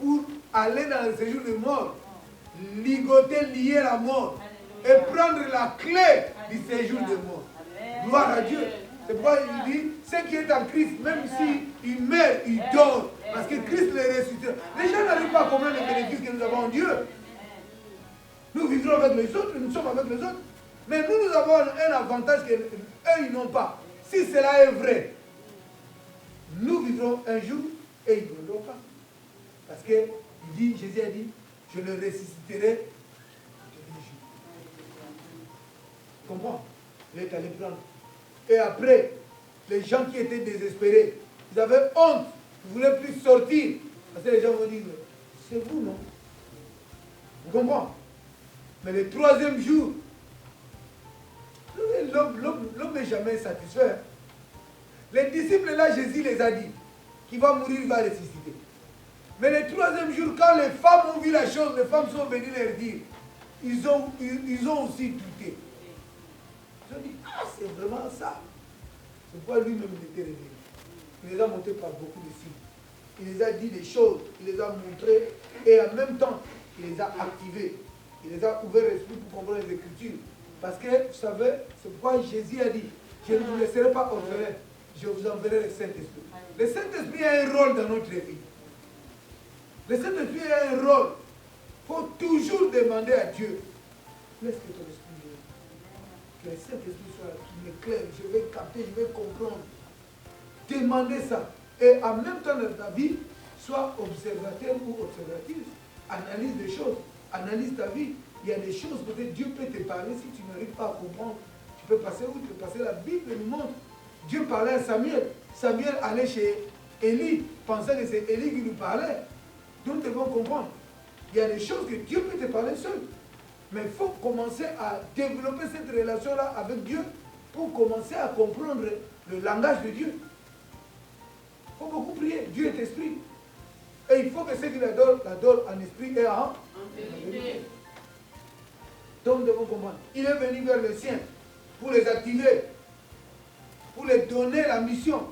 Pour aller dans le séjour de mort, ligoter, lier la mort et prendre la clé du séjour de mort. Gloire à Dieu. C'est pourquoi il dit, ce qui est en Christ, même s'il meurt, il dort. Parce que Christ les ressuscite. Les gens n'arrivent pas à comprendre les bénéfices que nous avons en Dieu. Nous vivrons avec les autres, nous sommes avec les autres. Mais nous avons un avantage qu'eux, ils n'ont pas. Si cela est vrai, nous vivrons un jour et ils ne vivront pas. Parce que Jésus a dit, je le ressusciterai. Tu comprends? Il est allé prendre. Et après, les gens qui étaient désespérés, ils avaient honte, ils ne voulaient plus sortir. Parce que les gens vont dire, c'est vous, non? Vous comprenez? Mais le troisième jour, l'homme n'est jamais satisfait. Les disciples, là, Jésus les a dit, qu'il va mourir, il va ressusciter. Mais le troisième jour, quand les femmes ont vu la chose, les femmes sont venues leur dire, ils ont aussi douté. Ils ont dit, ah, c'est vraiment ça. C'est pourquoi lui-même il était réveillé. Il les a montrés par beaucoup de signes. Il les a dit des choses, il les a montrés, et en même temps, il les a activés. Il les a ouverts l'esprit pour comprendre les Écritures. Parce que, vous savez, c'est pourquoi Jésus a dit, je ne vous laisserai pas orphelin, je vous enverrai le Saint-Esprit. Le Saint-Esprit a un rôle dans notre vie. Le Saint-Esprit a un rôle. Il faut toujours demander à Dieu, laisse que ton esprit vienne. Que le Saint-Esprit soit là, qui m'éclaire, je vais capter, je vais comprendre. Demandez ça. Et en même temps dans ta vie, sois observateur ou observatrice. Analyse des choses. Analyse ta vie. Il y a des choses, peut-être Dieu peut te parler si tu n'arrives pas à comprendre. Tu peux passer où? Tu peux passer. La Bible nous montre. Dieu parlait à Samuel. Samuel allait chez Élie, pensant que c'est Élie qui nous parlait. Nous devons comprendre. Il y a des choses que Dieu peut te parler seul. Mais il faut commencer à développer cette relation-là avec Dieu pour commencer à comprendre le langage de Dieu. Il faut beaucoup prier. Dieu est esprit. Et il faut que ceux qui l'adorent en esprit et en vérité. Donc nous devons comprendre. Il est venu vers les siens pour les activer, pour les donner la mission.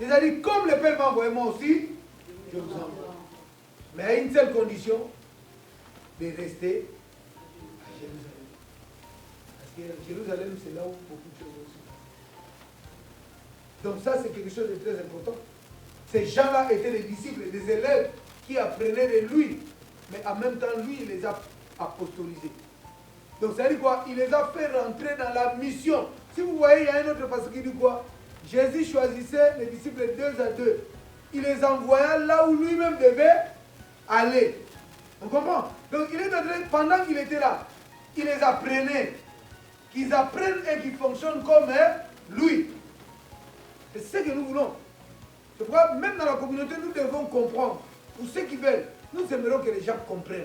Il a dit, comme le Père m'a envoyé, moi aussi, je vous envoie. Mais à une seule condition, de rester à Jérusalem. Parce que Jérusalem, c'est là où beaucoup de choses se passent. Donc ça, c'est quelque chose de très important. Ces gens-là étaient des disciples, des élèves qui apprenaient de lui. Mais en même temps, lui, il les a apostolisés. Donc ça dit quoi? Il les a fait rentrer dans la mission. Si vous voyez, il y a un autre passage qui dit quoi? Jésus choisissait les disciples 2 à 2. Il les envoya là où lui-même devait aller. On comprend? Donc il est en train, pendant qu'il était là, il les apprenait. Qu'ils apprennent et qu'ils fonctionnent comme lui. C'est ce que nous voulons. C'est pourquoi même dans la communauté, nous devons comprendre. Pour ceux qui veulent, nous aimerions que les gens comprennent.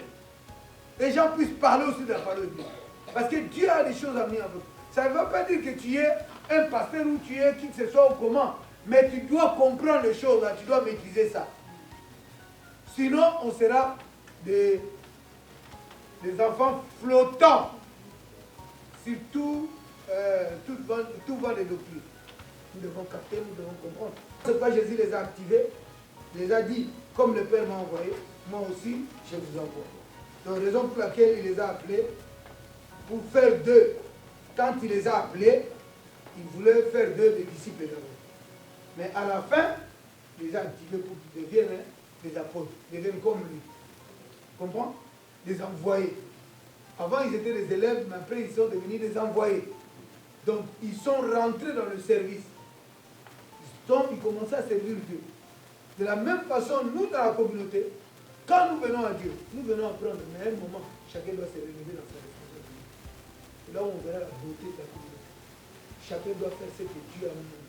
Les gens puissent parler aussi de la parole de Dieu. Parce que Dieu a des choses à mettre en vous. Ça ne veut pas dire que tu es un pasteur ou tu es qui que ce soit ou comment. Mais tu dois comprendre les choses, là, tu dois maîtriser ça. Sinon, on sera des enfants flottants sur tout vent de doctrine. Nous devons capter, nous devons comprendre. C'est pourquoi Jésus les a activés, les a dit, comme le Père m'a envoyé, moi aussi, je vous envoie. Donc, raison pour laquelle il les a appelés, pour faire d'eux, quand il les a appelés, il voulait faire d'eux des disciples d'abord. Mais à la fin, il les a activés pour qu'ils deviennent des apôtres, deviennent comme lui. Comprends? Des envoyés. Avant, ils étaient des élèves, mais après, ils sont devenus des envoyés. Donc, ils sont rentrés dans le service. Ils commençaient à servir Dieu. De la même façon, nous, dans la communauté, quand nous venons à Dieu, nous venons apprendre, mais à un moment, chacun doit se révéler dans sa responsabilité. là où on verra la beauté de la communauté. Chacun doit faire ce que Dieu a mis.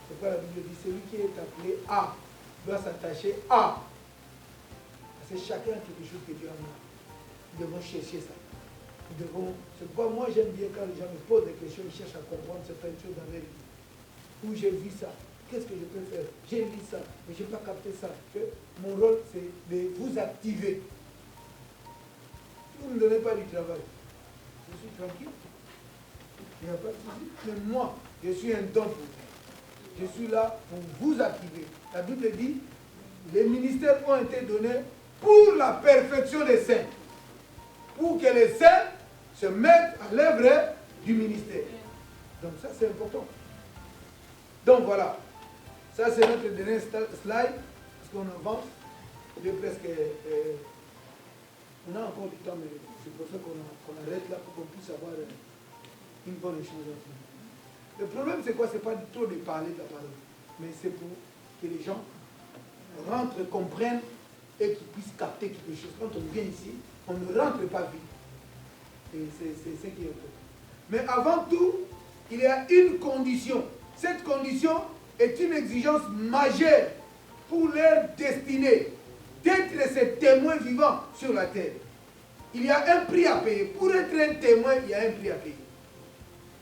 C'est pourquoi la Bible dit, celui qui est appelé A doit s'attacher à. Parce que chacun a quelque chose que Dieu a mis. Nous devons chercher ça. C'est pourquoi moi j'aime bien quand les gens me posent des questions, ils cherchent à comprendre certaines choses dans leur vie. Où j'ai vu ça, qu'est-ce que je peux faire? J'ai lu ça, mais je n'ai pas capté ça. Mon rôle, c'est de vous activer. Si vous ne me donnez pas du travail, je suis tranquille. Il n'y a pas de souci. Mais moi, je suis un don pour vous. Je suis là pour vous activer. La Bible dit, les ministères ont été donnés pour la perfection des saints. Pour que les saints se mettent à l'œuvre du ministère. Donc ça, c'est important. Donc voilà. Ça, c'est notre dernier slide. Parce qu'on avance. Il est presque... on a encore du temps, mais c'est pour ça qu'on arrête là, pour qu'on puisse avoir une bonne échange entre nous. Le problème, c'est quoi? C'est pas du tout de parler de la parole. Mais c'est pour que les gens rentrent, comprennent et qu'ils puissent capter quelque chose. Quand on vient ici, on ne rentre pas vite. Et c'est ce qui est important. Mais avant tout, il y a une condition. Cette condition est une exigence majeure pour leur destinée d'être ces témoins vivants sur la terre. Il y a un prix à payer. Pour être un témoin, il y a un prix à payer.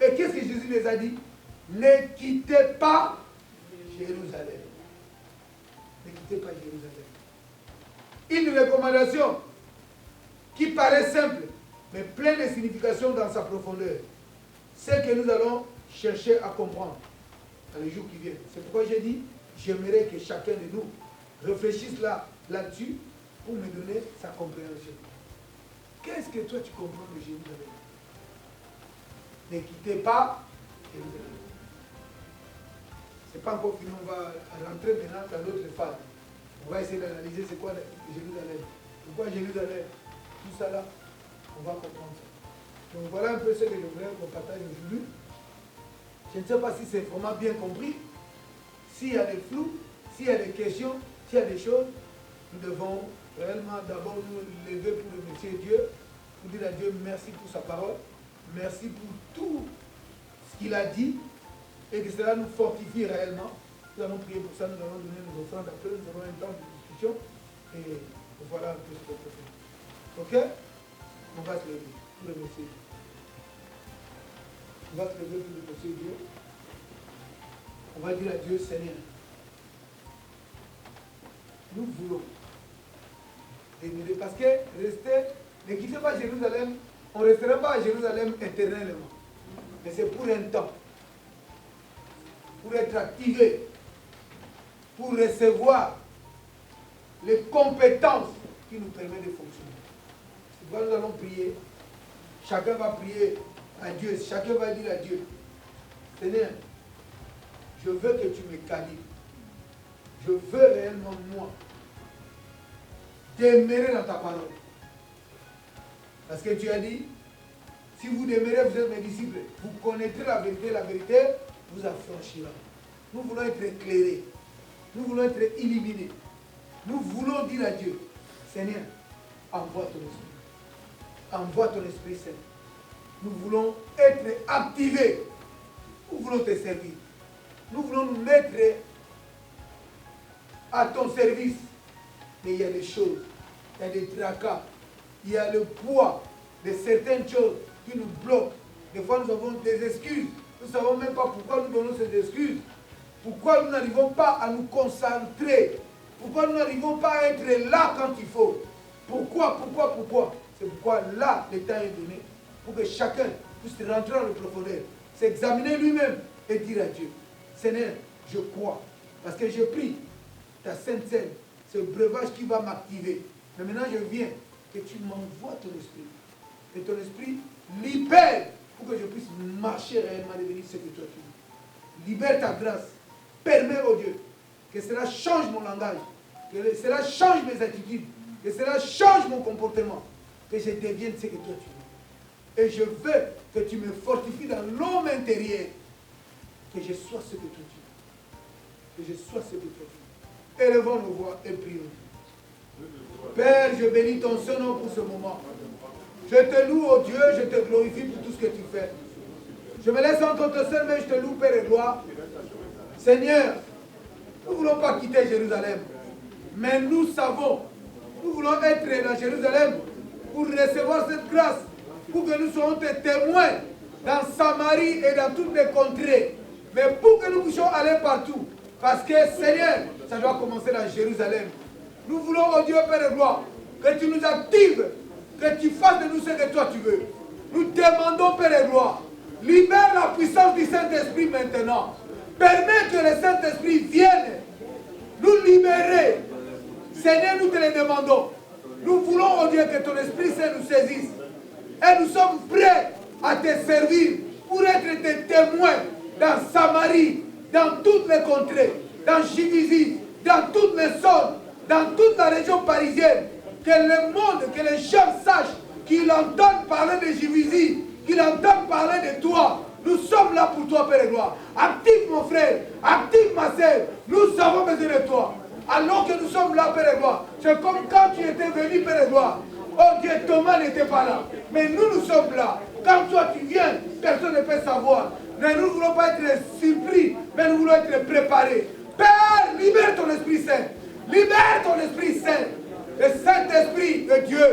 Et qu'est-ce que Jésus les a dit? Ne quittez pas Jérusalem. Ne quittez pas Jérusalem. Une recommandation qui paraît simple, mais pleine de signification dans sa profondeur. C'est que nous allons chercher à comprendre dans les jours qui viennent. C'est pourquoi j'ai dit, j'aimerais que chacun de nous réfléchisse là-dessus pour me donner sa compréhension. Qu'est-ce que toi tu comprends de Jérusalem? Ne quittez pas Jérusalem. Ce n'est pas encore fini, on va rentrer maintenant dans l'autre phase. On va essayer d'analyser c'est quoi Jérusalem. Pourquoi Jérusalem? Tout ça là, on va comprendre ça. Donc voilà un peu ce que je voulais qu'on partage aujourd'hui. Je ne sais pas si c'est vraiment bien compris. S'il y a des flous, s'il y a des questions, s'il y a des choses, nous devons réellement d'abord nous lever pour remercier Dieu, pour dire à Dieu merci pour sa parole, merci pour tout ce qu'il a dit, et que cela nous fortifie réellement. Nous allons prier pour ça, nous allons donner nos offrandes après, nous aurons un temps de discussion, et voilà un peu ce qu'on peut faire. Ok? On va se lever pour remercier Dieu. On va se lever pour remercier Dieu. On va dire à Dieu, Seigneur, nous voulons demeurer. Parce que rester, ne quittez pas Jérusalem, on ne restera pas à Jérusalem éternellement. Mais c'est pour un temps. Pour être activé. Pour recevoir les compétences qui nous permettent de fonctionner. C'est pourquoi nous allons prier. Chacun va prier à Dieu. Chacun va dire à Dieu, Seigneur, je veux que tu me calibres. Je veux réellement, moi, demeurer dans ta parole. Parce que tu as dit, si vous demeurez, vous êtes mes disciples, vous connaîtrez la vérité vous affranchira. Nous voulons être éclairés. Nous voulons être illuminés. Nous voulons dire à Dieu, Seigneur, envoie ton esprit. Envoie ton esprit saint. Nous voulons être activés. Nous voulons te servir. Nous voulons nous mettre à ton service. Mais il y a des choses, il y a des tracas, il y a le poids de certaines choses qui nous bloquent. Des fois, nous avons des excuses. Nous ne savons même pas pourquoi nous donnons ces excuses. Pourquoi nous n'arrivons pas à nous concentrer. Pourquoi nous n'arrivons pas à être là quand il faut. Pourquoi? C'est pourquoi là, le temps est donné pour que chacun puisse rentrer dans le profondeur, s'examiner lui-même et dire à Dieu, Seigneur, je crois, parce que je prie ta sainte scène, ce breuvage qui va m'activer. Mais maintenant je viens, que tu m'envoies ton esprit. Et ton esprit libère pour que je puisse marcher réellement et devenir ce que toi tu veux. Libère ta grâce. Permets, oh Dieu, que cela change mon langage, que cela change mes attitudes, que cela change mon comportement, que je devienne ce que toi tu veux. Et je veux que tu me fortifies dans l'homme intérieur, que je sois ce que toi tu veux. Que je sois ce que toi tu veux. Élevons nos voix et prions. Père, je bénis ton Saint-Nom pour ce moment. Je te loue, oh Dieu, je te glorifie pour tout ce que tu fais. Je me laisse entre tes seules mains, je te loue, Père et gloire. Seigneur, nous ne voulons pas quitter Jérusalem, mais nous savons, nous voulons être dans Jérusalem pour recevoir cette grâce, pour que nous soyons tes témoins dans Samarie et dans toutes les contrées, mais pour que nous puissions aller partout, parce que Seigneur, ça doit commencer dans Jérusalem. Nous voulons, oh Dieu, Père et gloire, que tu nous actives, que tu fasses de nous ce que toi tu veux. Nous demandons, Père et gloire, libère la puissance du Saint-Esprit maintenant. Permets que le Saint-Esprit vienne nous libérer. Seigneur, nous te le demandons. Nous voulons, oh Dieu, que ton Esprit Saint nous saisisse. Et nous sommes prêts à te servir pour être tes témoins dans Samarie, dans toutes les contrées, dans Chivizi, dans toutes les zones, dans toute la région parisienne. Que le monde, que les gens sachent qu'ils entendent parler de Chivizi, qu'ils entendent parler de toi. Nous sommes là pour toi, Père et gloire. Active mon frère, active ma sœur. Nous avons besoin de toi. Alors que nous sommes là, Père et gloire. C'est comme quand tu étais venu, Père et gloire. Oh Dieu, Thomas n'était pas là. Mais nous, nous sommes là. Quand toi tu viens, personne ne peut savoir. Mais nous ne voulons pas être surpris, mais nous voulons être préparés. Père, libère ton Esprit Saint. Libère ton Esprit Saint. Le Saint-Esprit de Dieu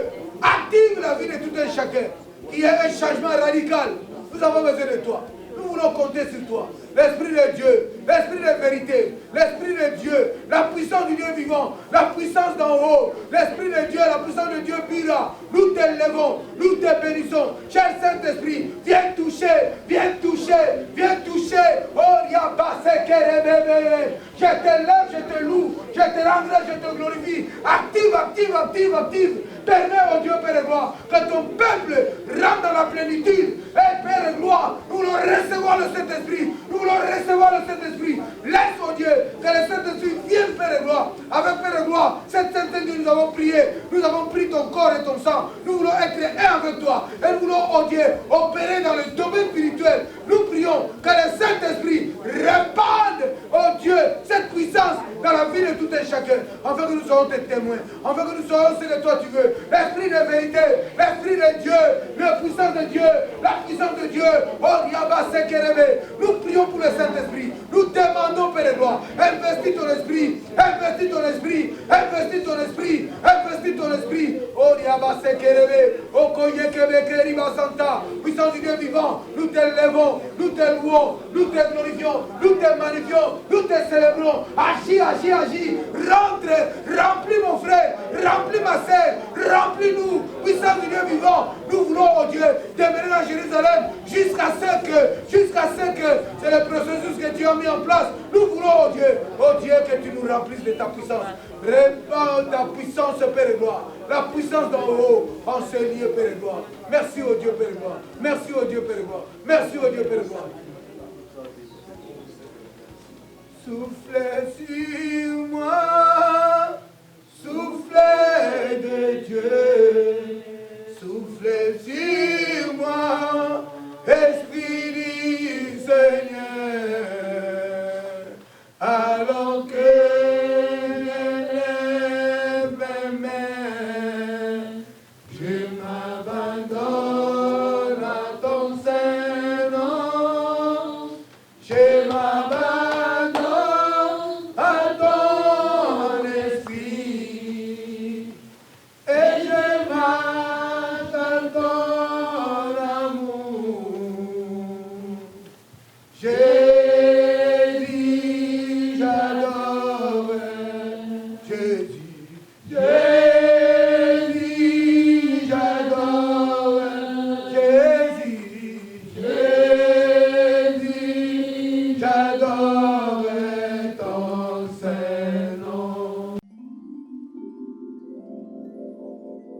active la vie de tout un chacun. Il y a un changement radical. Nous avons besoin de toi. Nous voulons compter sur toi. L'Esprit de Dieu, l'Esprit de vérité, l'Esprit de Dieu, la puissance du Dieu vivant, la puissance d'en haut, l'Esprit de Dieu, la puissance de Dieu Bira. Nous t'élevons, nous te bénissons. Cher Saint-Esprit, viens toucher, viens toucher, viens toucher. Oh, je t'élève, je te loue, je te rends grâce, je te glorifie. Active, active, active, active. Permets, oh Dieu, Père et gloire, que ton peuple rentre dans la plénitude. Et Père et gloire, nous voulons recevoir le Saint-Esprit. Nous voulons recevoir le Saint-Esprit. Laisse, oh Dieu, que le Saint-Esprit vienne, Père et gloire. Avec Père et gloire, cette Sainte-Esprit, nous avons prié. Nous avons pris ton corps et ton sang. Nous voulons être un avec toi. Et nous voulons, oh Dieu, opérer dans le domaine spirituel. Nous prions que le Saint-Esprit répande, oh Dieu, cette puissance dans la vie de tout un chacun. Afin que nous soyons tes témoins. Afin que nous soyons ce que toi tu veux. L'Esprit de vérité, l'Esprit de Dieu, la puissance de Dieu, la puissance de Dieu. Oh, nous prions pour le Saint-Esprit. Nous demandons, Père et gloire, investis ton esprit, investis ton esprit, investis ton esprit, investis ton esprit. Oh, oh, puissance du Dieu vivant, nous t'élevons, nous te louons, nous te glorifions, nous te magnifions, nous te célébrons. Agis, agis, agis. Rentre, remplis mon frère, remplis ma sœur, remplis-nous, puissance du Dieu vivant. Nous voulons, oh Dieu, demeurer dans Jérusalem jusqu'à ce que c'est le processus que tu as mis en place. Nous voulons, oh Dieu, que tu nous remplisses de ta puissance. Répands ta puissance, Père et gloire. La puissance d'en haut, en ce lieu, Père et gloire. Merci, oh Dieu, Père et gloire. Merci, oh Dieu, Père et gloire. Merci, oh Dieu, Père et gloire. Soufflez sur moi, soufflez de Dieu, soufflez sur